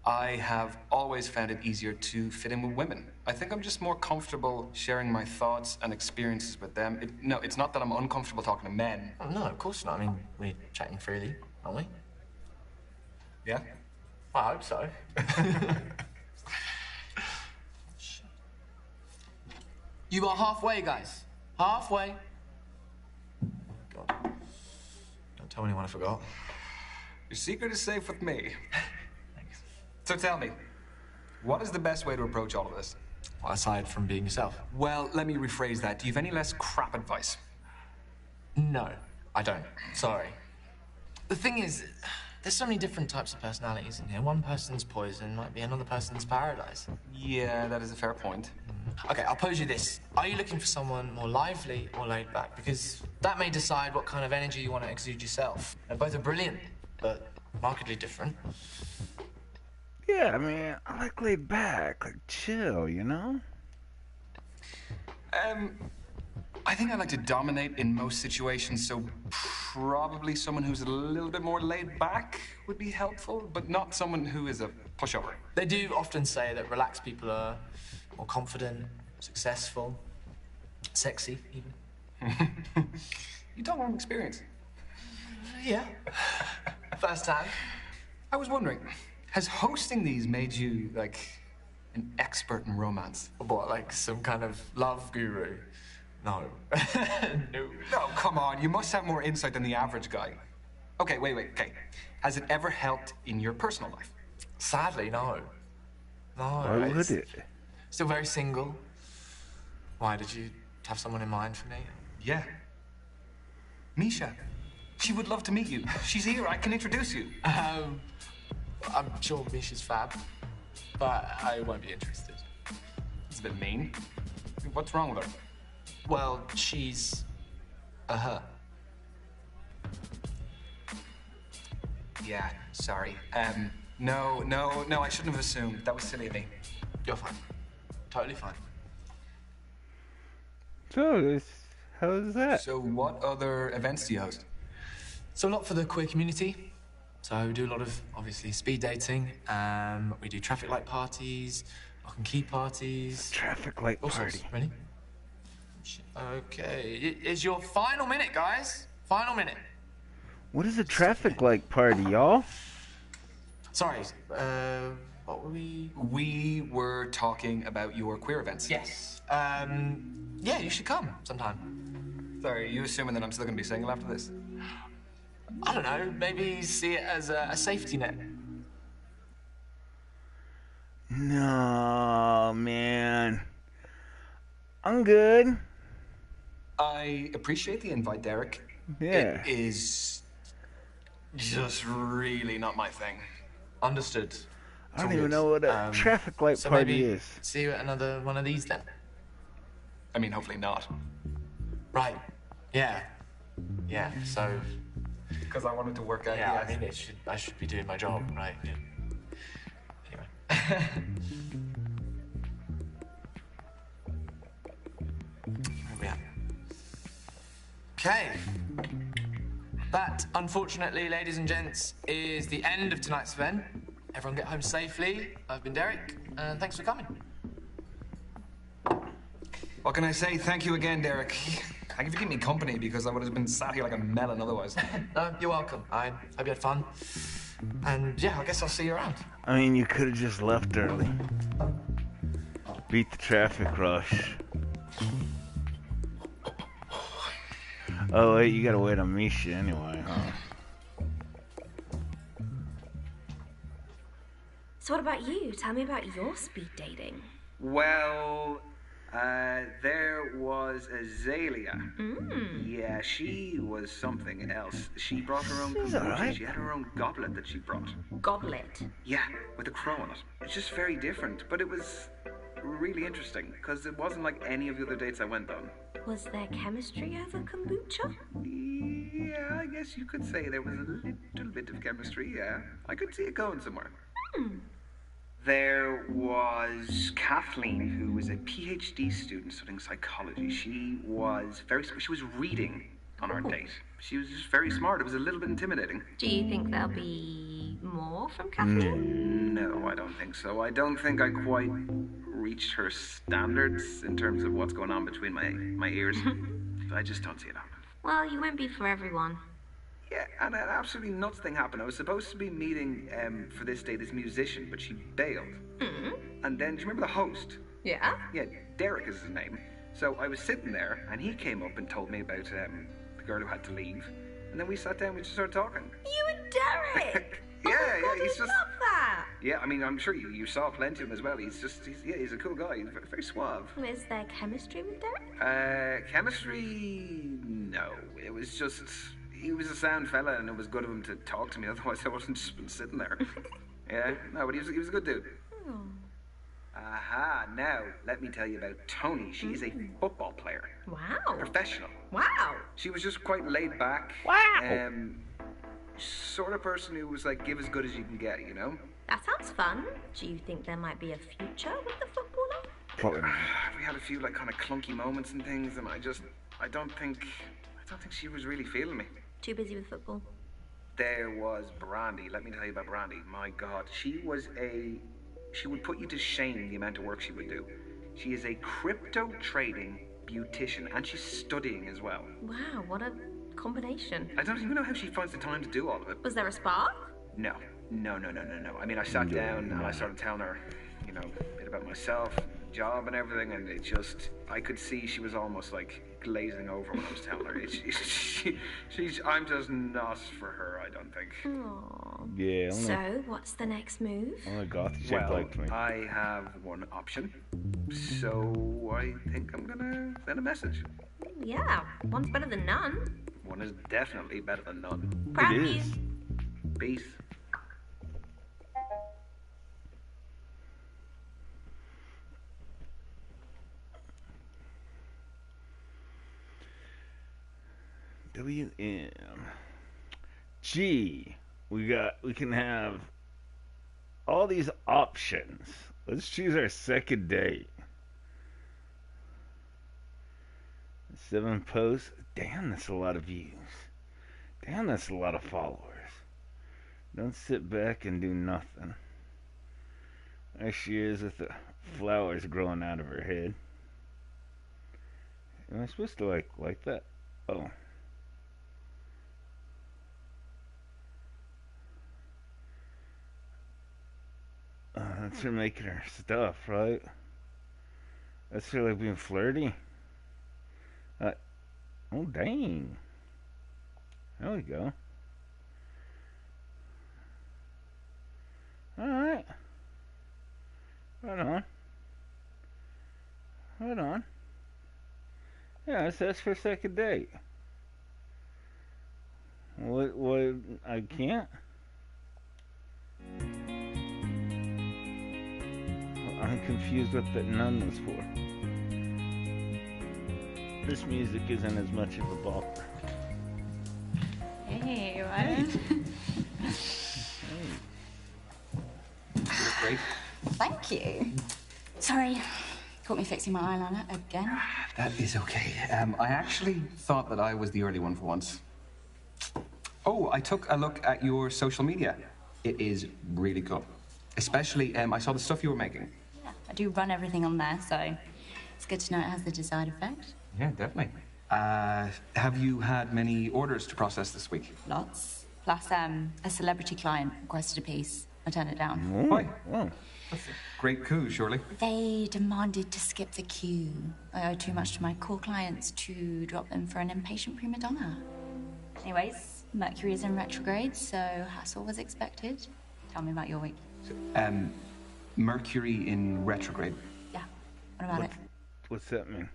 I have always found it easier to fit in with women. I think I'm just more comfortable sharing my thoughts and experiences with them. It's not that I'm uncomfortable talking to men. Oh, no, of course not. I mean, we're chatting freely, aren't we? Yeah? I hope so. You are halfway, guys. Halfway. God. Don't tell anyone I forgot. Your secret is safe with me. So tell me, what is the best way to approach all of this? Well, aside from being yourself. Well, let me rephrase that. Do you have any less crap advice? No, I don't. Sorry. The thing is, there's so many different types of personalities in here. One person's poison might be another person's paradise. Yeah, that is a fair point. Okay, I'll pose you this. Are you looking for someone more lively or laid back? Because that may decide what kind of energy you want to exude yourself. They're both are brilliant, but markedly different. Yeah, I mean, I like laid back, like chill, you know? I think I like to dominate in most situations, so probably someone who's a little bit more laid back would be helpful, but not someone who is a pushover. They do often say that relaxed people are more confident, successful, sexy, even. You don't want experience. Yeah. First time. I was wondering, has hosting these made you, like, an expert in romance? What, like some kind of love guru? No. No. No, come on. You must have more insight than the average guy. Okay, wait. Okay. Has it ever helped in your personal life? Sadly, no. No. Why would it? Still very single. Why, did you have someone in mind for me? Yeah. Misha. She would love to meet you. She's here. I can introduce you. I'm sure Misha's fab, but I won't be interested. It's a bit mean. What's wrong with her? Well, she's a her. Yeah, sorry. No, I shouldn't have assumed. That was silly of me. You're fine. Totally fine. So, how is that? So what other events do you host? So a lot for the queer community. So we do a lot of, obviously, speed dating. We do traffic light parties, lock and key parties. Traffic light All party. sorts. Ready? Okay, it is your final minute, guys. Final minute. What is a traffic light party, y'all? Sorry, what were we? We were talking about your queer events. Yes. Yeah, you should come sometime. Sorry, are you assuming that I'm still going to be single after this? I don't know, maybe see it as a safety net. No, man. I'm good. I appreciate the invite, Derek. Yeah. It is just really not my thing. Understood. I don't even know what a traffic light so party maybe is. See you at another one of these then. I mean, hopefully not. Right. Yeah. Yeah. So. Because I wanted to work out. Yeah. I mean, I should be doing my job, right? Yeah. Anyway. Where we at? Okay. That, unfortunately, ladies and gents, is the end of tonight's event. Everyone get home safely. I've been Derek, and thanks for coming. What can I say? Thank you again, Derek. Thank you for keeping me company because I would have been sat here like a melon otherwise. No, you're welcome. I hope you had fun. And yeah, I guess I'll see you around. I mean, you could have just left early. Beat the traffic rush. Oh, wait, you gotta wait on Misha anyway, huh? So what about you? Tell me about your speed dating. Well, there was Azalea. Yeah, she was something else. She brought her own kombucha. alright. She had her own goblet that she brought. Goblet. Yeah, with a crow on it. It's just very different, but it was really interesting because it wasn't like any of the other dates I went on. Was there chemistry over kombucha? Yeah, I guess you could say there was a little bit of chemistry, yeah. I could see it going somewhere. There was Kathleen, who was a PhD student studying psychology. She was reading on our date. She was just very smart. It was a little bit intimidating. Do you think there'll be more from Kathleen? No, I don't think so. I don't think I quite reached her standards in terms of what's going on between my ears. I just don't see it happening. Well, you won't be for everyone. Yeah, and an absolutely nuts thing happened. I was supposed to be meeting for this day this musician, but she bailed. And then, do you remember the host? Yeah? Yeah, Derek is his name. So I was sitting there, and he came up and told me about the girl who had to leave. And then we sat down, we just started talking. You and Derek! Yeah, oh my God, yeah, he's I love that! Yeah, I mean, I'm sure you saw plenty of him as well. He's a cool guy. He's very suave. Is there chemistry with Derek? Chemistry? No. It was just... He was a sound fella, and it was good of him to talk to me. Otherwise, I wasn't just been sitting there. Yeah, no, but he was a good dude. Aha, now, let me tell you about Tony. She's a football player. Wow. Professional. Wow. She was just quite laid back. Wow. Sort of person who was like, give as good as you can get, you know? That sounds fun. Do you think there might be a future with the footballer? We had a few like kind of clunky moments and things, and I don't think she was really feeling me. Too busy with football? There was Brandy. Let me tell you about Brandy. My God, she would put you to shame the amount of work she would do. She is a crypto trading beautician, and she's studying as well. Wow, what a combination. I don't even know how she finds the time to do all of it. Was there a spark? No. I mean, I sat down and I started telling her, you know, a bit about myself, job and everything, and it just, I could see she was almost like glazing over when I was telling her. I'm just not for her, I don't think. Aww. Yeah. So, what's the next move? Only goth chick liked me. I have one option, so I think I'm gonna send a message. Yeah, one's better than none. One is definitely better than none. Proud of you. Peace. G. We can have all these options. Let's choose our second date. 7 posts. Damn, that's a lot of views. Damn, that's a lot of followers. Don't sit back and do nothing. There she is with the flowers growing out of her head. Am I supposed to like that? Oh. That's her making her stuff, right? That's her like being flirty. Oh dang. There we go. Alright. Right on. Yeah, that's for second date. What I can't? I'm confused what that nun was for. This music isn't as much of a bopper. Hey, Ryan. You look great. Thank you. Sorry, caught me fixing my eyeliner again. That is okay. I actually thought that I was the early one for once. Oh, I took a look at your social media. It is really cool. Especially, I saw the stuff you were making. Yeah, I do run everything on there, so it's good to know it has the desired effect. Yeah, definitely. Have you had many orders to process this week? Lots. Plus, a celebrity client requested a piece. I turned it down. Why? Wow. That's a great coup, surely. They demanded to skip the queue. I owe too much to my core clients to drop them for an impatient prima donna. Anyways, Mercury is in retrograde, so hassle was expected. Tell me about your week. Mercury in retrograde. Yeah. What about it? What's that mean?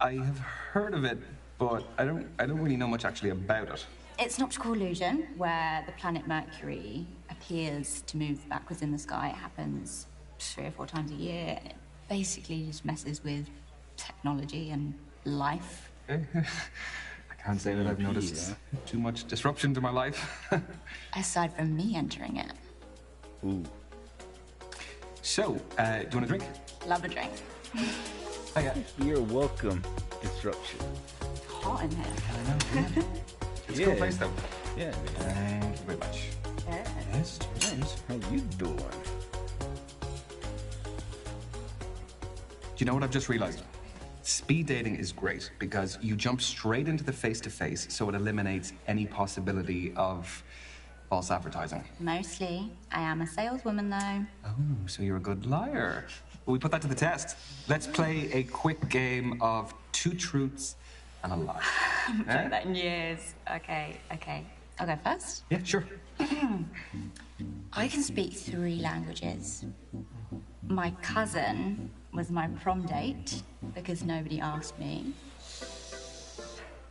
I have heard of it, but I don't really know much actually about it. It's an optical illusion where the planet Mercury appears to move backwards in the sky. It happens 3 or 4 times a year. It basically just messes with technology and life. I can't say that I've noticed too much disruption to my life. Aside from me entering it. Ooh. So, do you want a drink? Love a drink. Hiya. You're welcome, disruption. It's hot in here. I know. It's a cool place, though. Yeah. Thank you very much. Yes, cheers. How you doing? Do you know what I've just realized? Speed dating is great because you jump straight into the face-to-face, so it eliminates any possibility of false advertising. Mostly. I am a saleswoman, though. Oh, so you're a good liar. Well, we put that to the test. Let's play a quick game of 2 truths and a lie. I haven't played that in years. Okay. I'll go first. Yeah, sure. I can speak 3 languages. My cousin was my prom date because nobody asked me.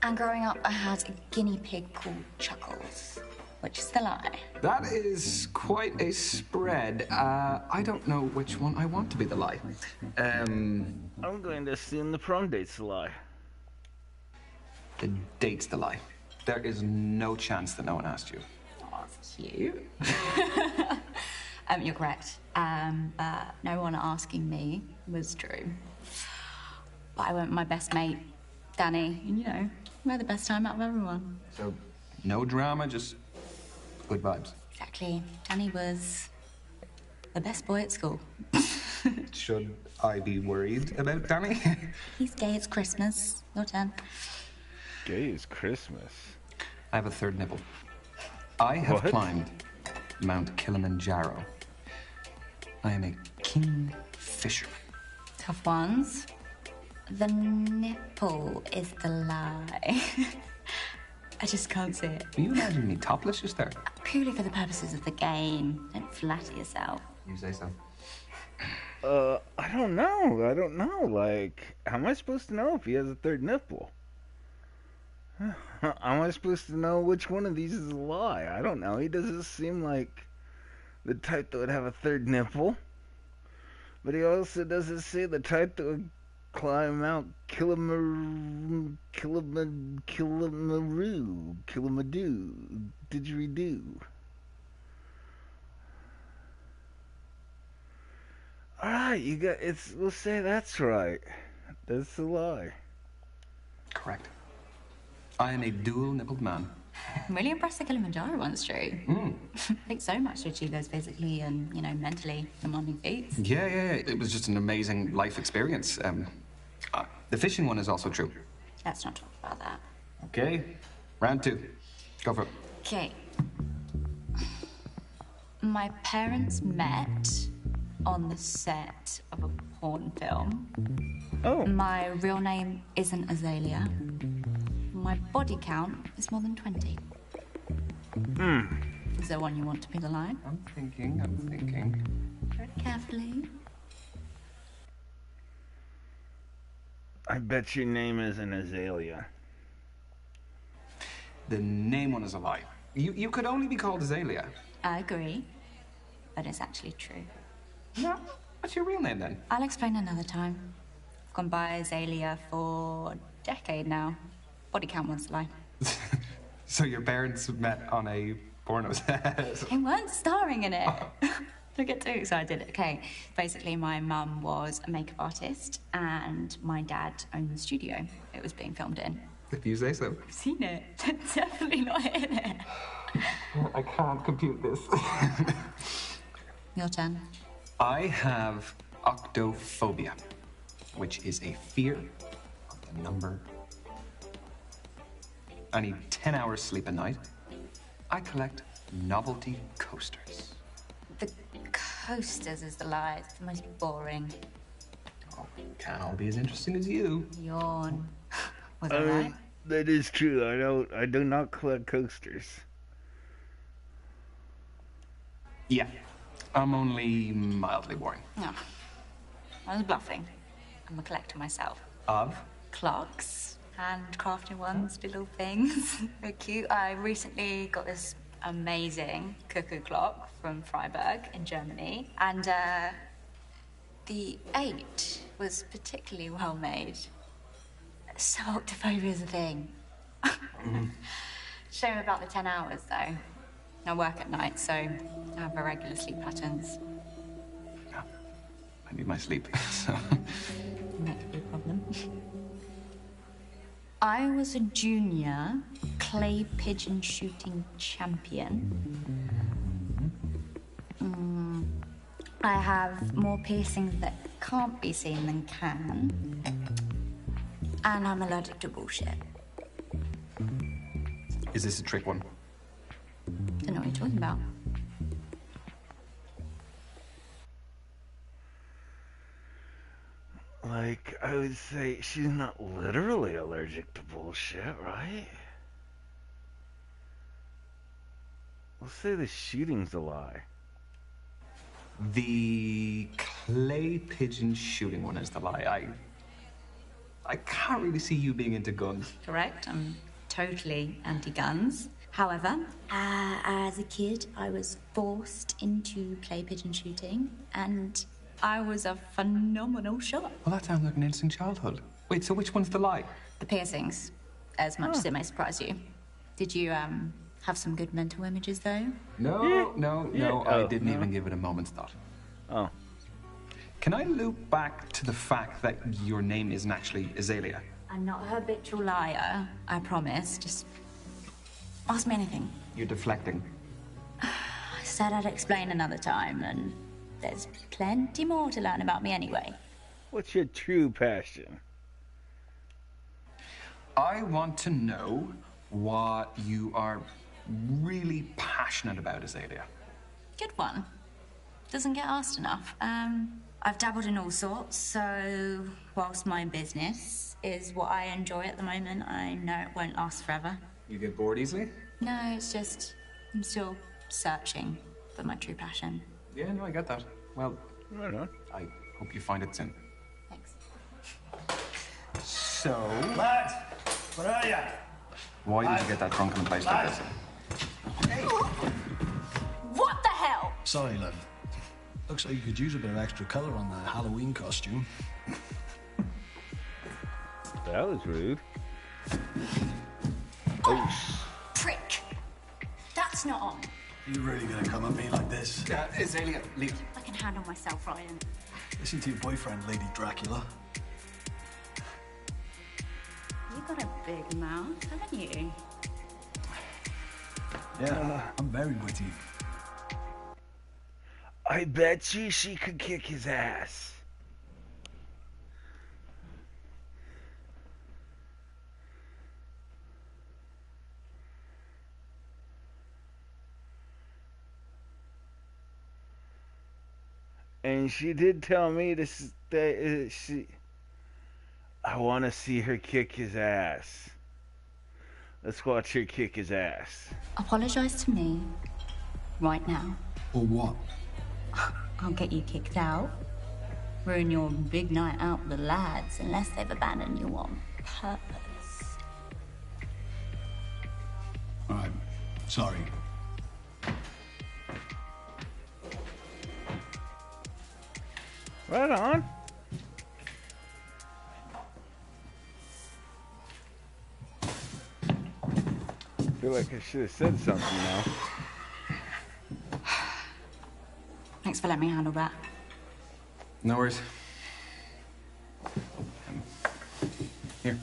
And growing up, I had a guinea pig called Chuckles, which is the lie. That is quite a spread. I don't know which one I want to be the lie. I'm going to assume the prom date's a lie. The date's the lie. There is no chance that no one asked you. Oh, that's cute. You're correct. But no one asking me was true. But I went with my best mate, Danny, and we had the best time out of everyone. So, no drama, just good vibes. Exactly. Danny was the best boy at school. Should I be worried about Danny? He's gay as Christmas. Your turn. Gay as Christmas. I have a 3rd nipple. I have climbed Mount Kilimanjaro. I am a king fisher. Tough ones. The nipple is the lie. I just can't see it. Can you imagine me topless just there? Purely for the purposes of the game. Don't flatter yourself. You say so. I don't know. Like, how am I supposed to know if he has a 3rd nipple? How am I supposed to know which one of these is a lie? I don't know. He doesn't seem like the type that would have a 3rd nipple. But he also doesn't seem the type that would climb Mount Kilimanjaro, didgeridoo. Alright, we'll say that's right. That's a lie. Correct. I am a dual-nippled man. I'm really impressed the Kilimanjaro one's true. It takes so much to achieve those physically and, mentally demanding feats. Yeah. It was just an amazing life experience. The fishing one is also true. Let's not talk about that. Okay. Round 2. Go for it. Okay. My parents met on the set of a porn film. Oh. My real name isn't Azalea. My body count is more than 20. Is there one you want to be the lie? I'm thinking. Tread carefully. I bet your name isn't Azalea. The name one is a lie. You could only be called Azalea. I agree, but it's actually true. No. What's your real name then? I'll explain another time. I've gone by Azalea for a decade now. Body count one's a lie. So your parents met on a porno set? They weren't starring in it. Don't get too excited. Okay, basically my mum was a makeup artist and my dad owned the studio it was being filmed in. If you say so. I've seen it. They're definitely not in it. I can't compute this. Your turn. I have octophobia, which is a fear of the number I need 10 hours sleep a night. I collect novelty coasters. The coasters is the lie. It's the most boring. Oh, can't all be as interesting as you. Yawn. Was I right? That is true. I do not collect coasters. Yeah. I'm only mildly boring. No. I was bluffing. I'm a collector myself. Of? Clocks. Handcrafted ones, little things. They're cute. I recently got this amazing cuckoo clock from Freiburg in Germany. And the 8 was particularly well made. So octophobia is a thing. Shame about the 10 hours, though. I work at night, so I have irregular sleep patterns. Yeah. I need my sleep, so... That could be a problem. I was a junior clay pigeon shooting champion. I have more piercings that can't be seen than can. And I'm allergic to bullshit. Is this a trick one? Don't know what you're talking about. Like, I would say she's not literally allergic to bullshit, right? Let's say the shooting's a lie. The clay pigeon shooting one is the lie. I can't really see you being into guns. Correct. I'm totally anti-guns. However, as a kid, I was forced into clay pigeon shooting, and I was a phenomenal shot. Well, that sounds like an interesting childhood. Wait, so which one's the lie? The piercings, as much as it may surprise you. Did you, have some good mental images, though? No, I didn't even give it a moment's thought. Oh. Can I loop back to the fact that your name isn't actually Azalea? I'm not a habitual liar, I promise. Just ask me anything. You're deflecting. I said I'd explain another time, and there's plenty more to learn about me anyway. What's your true passion? I want to know what you are really passionate about, Azalea. Good one. Doesn't get asked enough. I've dabbled in all sorts, so whilst my business is what I enjoy at the moment, I know it won't last forever. You get bored easily? No, it's just I'm still searching for my true passion. Yeah, no, I get that. Well, Right on. I hope you find it soon. Thanks. So... Lads, where are you? Why did you get that drunk in a place like this? What the hell? Sorry, love. Looks like you could use a bit of extra colour on that Halloween costume. That was rude. Oh. Prick. That's not on. Are you really gonna come at me like this? Azalea, leave. I can handle myself, Ryan. Listen to your boyfriend, Lady Dracula. You got a big mouth, haven't you? Yeah, I'm very witty. I bet you she could kick his ass. And she did tell me I want to see her kick his ass. Let's watch her kick his ass. Apologise to me right now. Or what? I'll get you kicked out. Ruin your big night out with the lads unless they've abandoned you on purpose. All right, sorry. Right on. I feel like I should have said something now. Thanks for letting me handle that. No worries. Here.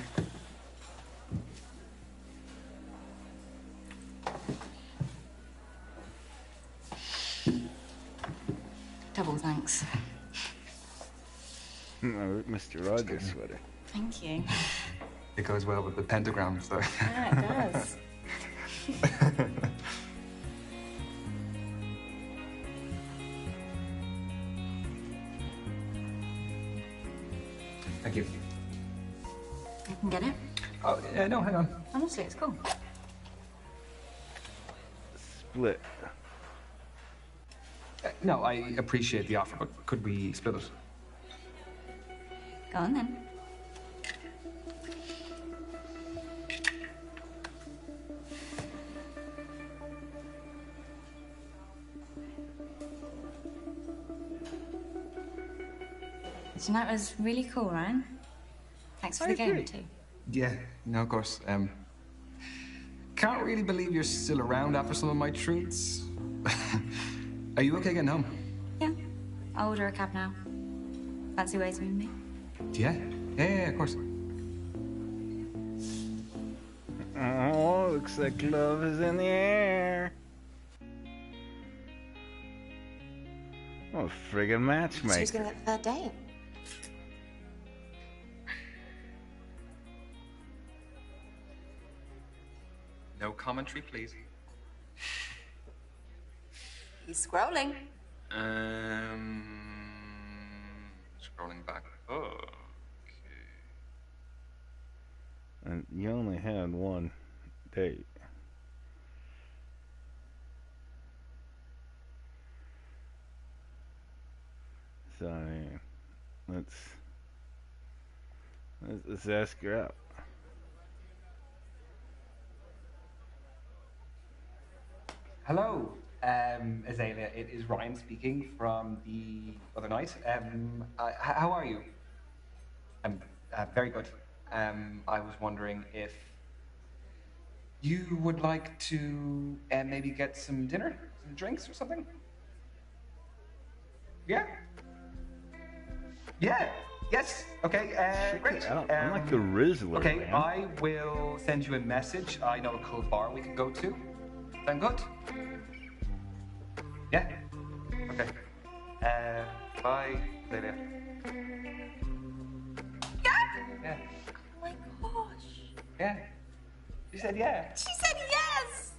Double thanks. Mr. Rogers sweater. Thank you. It goes well with the pentagram, so. Yeah, it does. Thank you. I can get it. Oh, no, hang on. Honestly, it's cool. Split. No, I appreciate the offer, but could we split it? Go on then. Tonight was really cool, Ryan. Thanks for the game, too. Yeah, no, of course. Can't really believe you're still around after some of my truths. Are you okay getting home? Yeah. I'll order a cab now. Fancy waiting with me? Yeah, of course. Oh, looks like love is in the air. What a friggin' matchmaker. So who's gonna get the third date? No commentary, please. He's scrolling. Scrolling back. Oh. And you only had one date. So, I mean, let's ask her out. Hello, Azalea. It is Ryan speaking from the other night. How are you? I'm very good. I was wondering if you would like to maybe get some dinner, some drinks or something? Yeah? Yeah. Yes. Okay. Great. I'm like a Rizzler. Okay, man. I will send you a message. I know a cool bar we can go to. Sound good? Yeah? Okay. Bye, Lydia. Yeah. Oh my gosh. Yeah. You said yeah. She said yes!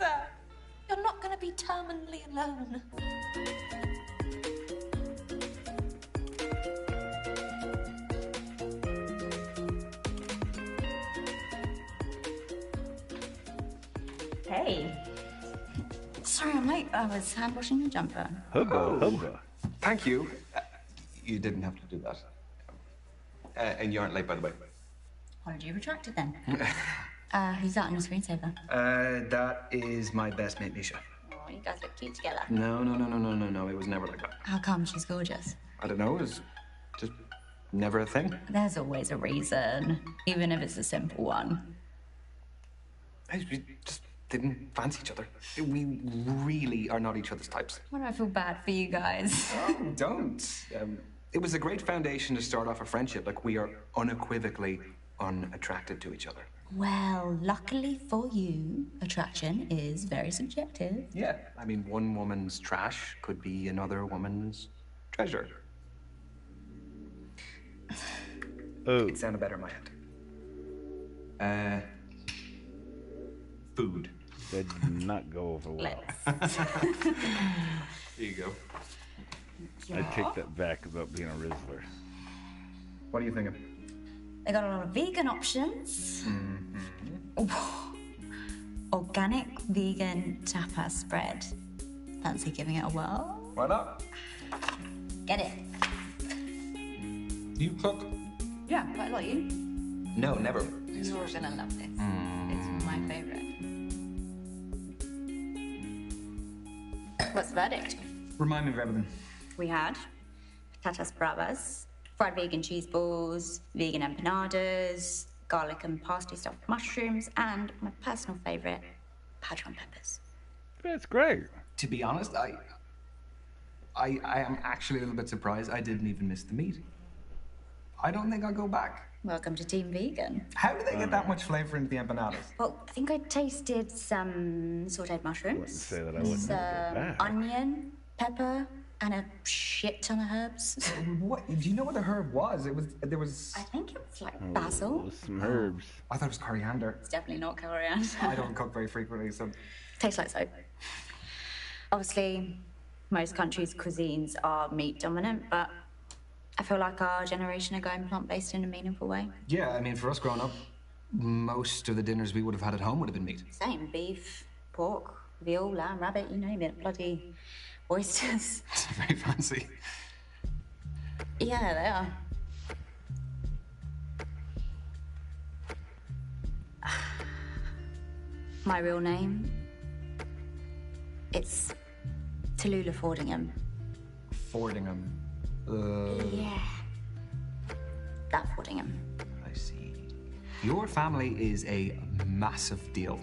You're not gonna be terminally alone. Hey. Sorry, I'm late. I was hand washing your jumper. Hubba. Thank you. You didn't have to do that. And you aren't late, by the way. Why did you retract it then? Who's that on your screensaver? That is my best mate, Misha. Oh, you guys look cute together. No. It was never like that. How come? She's gorgeous. I don't know. It was just never a thing. There's always a reason, even if it's a simple one. We just didn't fancy each other. We really are not each other's types. Why do I feel bad for you guys? Oh, don't. It was a great foundation to start off a friendship. Like, we are unequivocally unattracted to each other. Well, luckily for you, attraction is very subjective. Yeah. I mean, one woman's trash could be another woman's treasure. Oh. It sounded better in my head. Food. That did not go over well. There you go. I take that back about being a Rizzler. What are you thinking? They got a lot of vegan options. Mm-hmm. Organic vegan tapas spread. Fancy giving it a whirl? Why not? Get it. You cook? Yeah, quite a lot. You? No, never. You're gonna love this. It's my favorite. What's the verdict? Remind me of everything. We had patatas bravas, fried vegan cheese balls, vegan empanadas, garlic and parsley stuffed mushrooms, and my personal favorite, Padron peppers. That's great. To be honest, I am actually a little bit surprised I didn't even miss the meat. I don't think I'll go back. Welcome to Team Vegan. How do they get that much flavor into the empanadas? Well, I think I tasted some sauteed mushrooms. Say that I wouldn't go back. Onion, pepper, and a shit ton of herbs. What? Do you know what the herb was? There was... I think it was like basil. Some herbs. I thought it was coriander. It's definitely not coriander. I don't cook very frequently, so... Tastes like soap. Obviously, most countries' cuisines are meat dominant, but I feel like our generation are going plant-based in a meaningful way. Yeah, I mean, for us growing up, most of the dinners we would have had at home would have been meat. Same. Beef, pork, veal, lamb, rabbit, you name it. Bloody oysters. It's very fancy. Yeah, they are. My real name? It's Tallulah Fordingham. Fordingham. Yeah. That Fordingham. I see. Your family is a massive deal.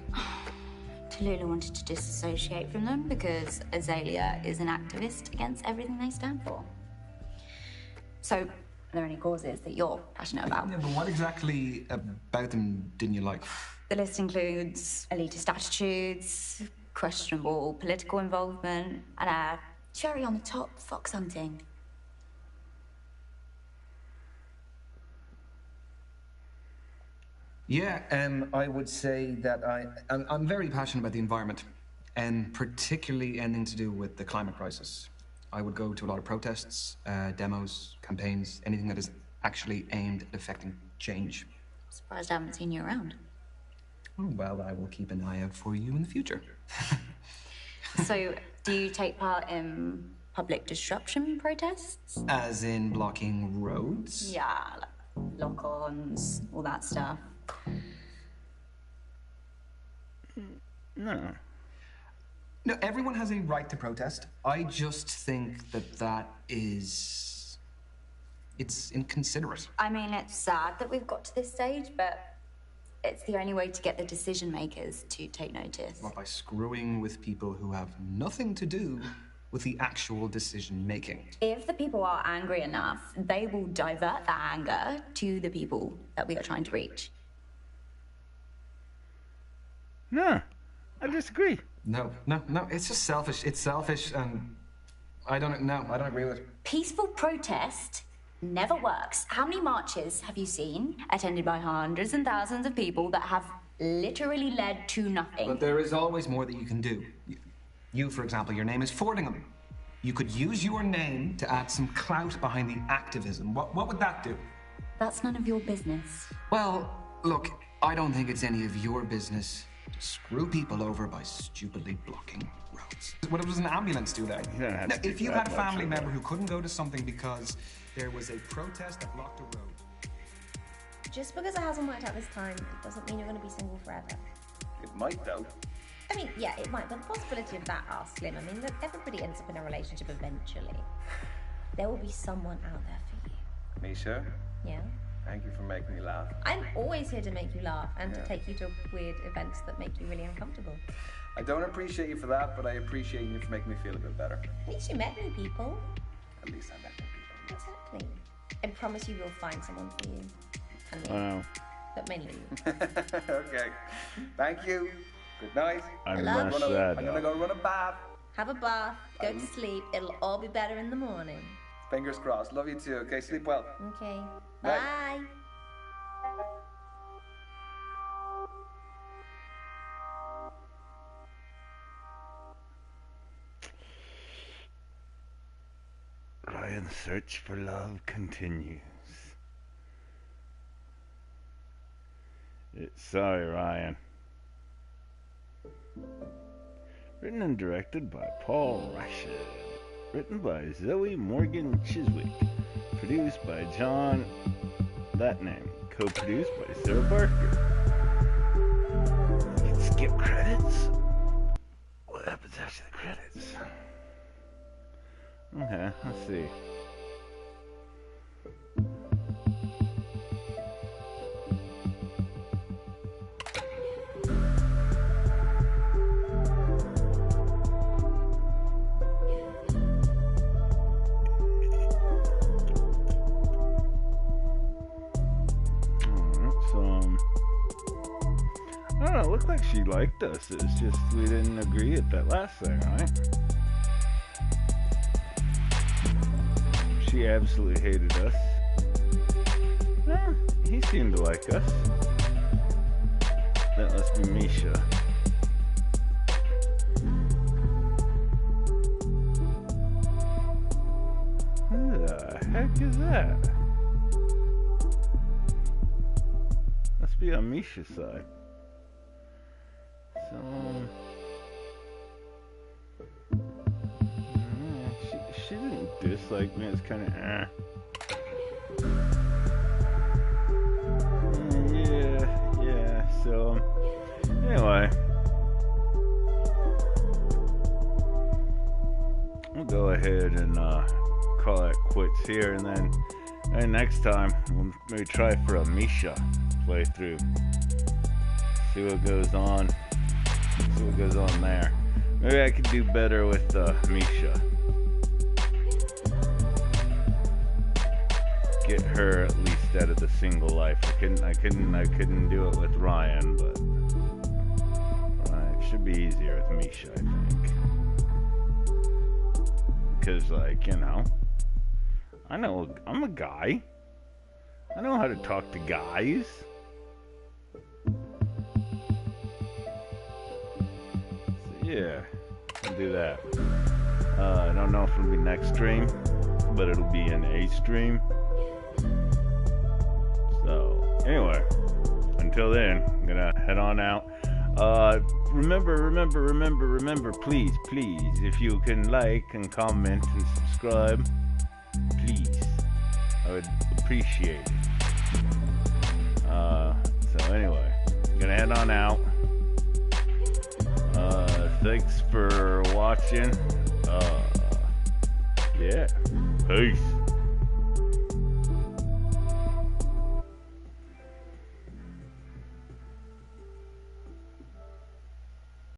Tallulah wanted to disassociate from them because Azalea is an activist against everything they stand for. So, are there any causes that you're passionate about? Yeah, but what exactly about them didn't you like? The list includes elitist attitudes, questionable political involvement, and a cherry on the top, fox hunting. Yeah, I would say that I'm very passionate about the environment, and particularly anything to do with the climate crisis. I would go to a lot of protests, demos, campaigns, anything that is actually aimed at affecting change. Surprised I haven't seen you around. Oh, well, I will keep an eye out for you in the future. So, do you take part in public disruption protests? As in blocking roads? Yeah, like lock-ons, all that stuff. No. No, everyone has a right to protest. I just think that is... it's inconsiderate. I mean, it's sad that we've got to this stage, but it's the only way to get the decision makers to take notice. What, by screwing with people who have nothing to do with the actual decision making? If the people are angry enough, they will divert that anger to the people that we are trying to reach. No, I disagree. No, it's just selfish. It's selfish, and I don't agree with it. Peaceful protest never works. How many marches have you seen attended by hundreds and thousands of people that have literally led to nothing? But there is always more that you can do. You, for example, your name is Fordingham. You could use your name to add some clout behind the activism. What would that do? That's none of your business. Well, look, I don't think it's any of your business to screw people over by stupidly blocking roads. What if it was an ambulance do that? Now, if you had a family member who couldn't go to something because there was a protest that blocked a road. Just because it hasn't worked out this time, it doesn't mean you're going to be single forever. It might, though. I mean, yeah, it might, but the possibility of that are slim. I mean, look, everybody ends up in a relationship eventually. There will be someone out there for you. Misha? Yeah? Thank you for making me laugh. I'm always here to make you laugh and to take you to weird events that make you really uncomfortable. I don't appreciate you for that, but I appreciate you for making me feel a bit better. At least you met new people. At least I met new people. Exactly. I promise you we'll find someone for you. And me. Wow. But mainly you. Okay. Thank you. Good night. I'm love not you. sad. I'm gonna go run a bath. Have a bath, go to sleep. It'll all be better in the morning. Fingers crossed. Love you too. Okay, sleep well. Okay. Bye. Bye. Ryan's search for love continues. Sorry, Ryan. Written and directed by Paul Rashid. Written by Zoe Morgan Chiswick. Produced by John... that name. Co-produced by Sarah Barker. You can skip credits? What happens after the credits? Okay, let's see. I don't know, it looked like she liked us. It's just we didn't agree at that last thing, right? she absolutely hated us. He seemed to like us. That must be Misha. Who the heck is that? Must be on Misha's side. So, she didn't dislike me. It's kind of yeah. So, anyway, we'll go ahead and call it quits here, and then next time we'll maybe try for a Misha playthrough. See what goes on. See what goes on there. Maybe I could do better with Misha. Get her at least out of the single life. I couldn't do it with Ryan, but it should be easier with Misha, I think. Because, like, you know, I'm a guy. I know how to talk to guys. So, yeah, I'll do that. I don't know if it'll be next stream, but it'll be in a stream. So, anyway, until then, I'm gonna head on out. Remember, please, if you can like and comment and subscribe, please, I would appreciate it. So anyway, gonna head on out. Thanks for watching. Yeah, peace.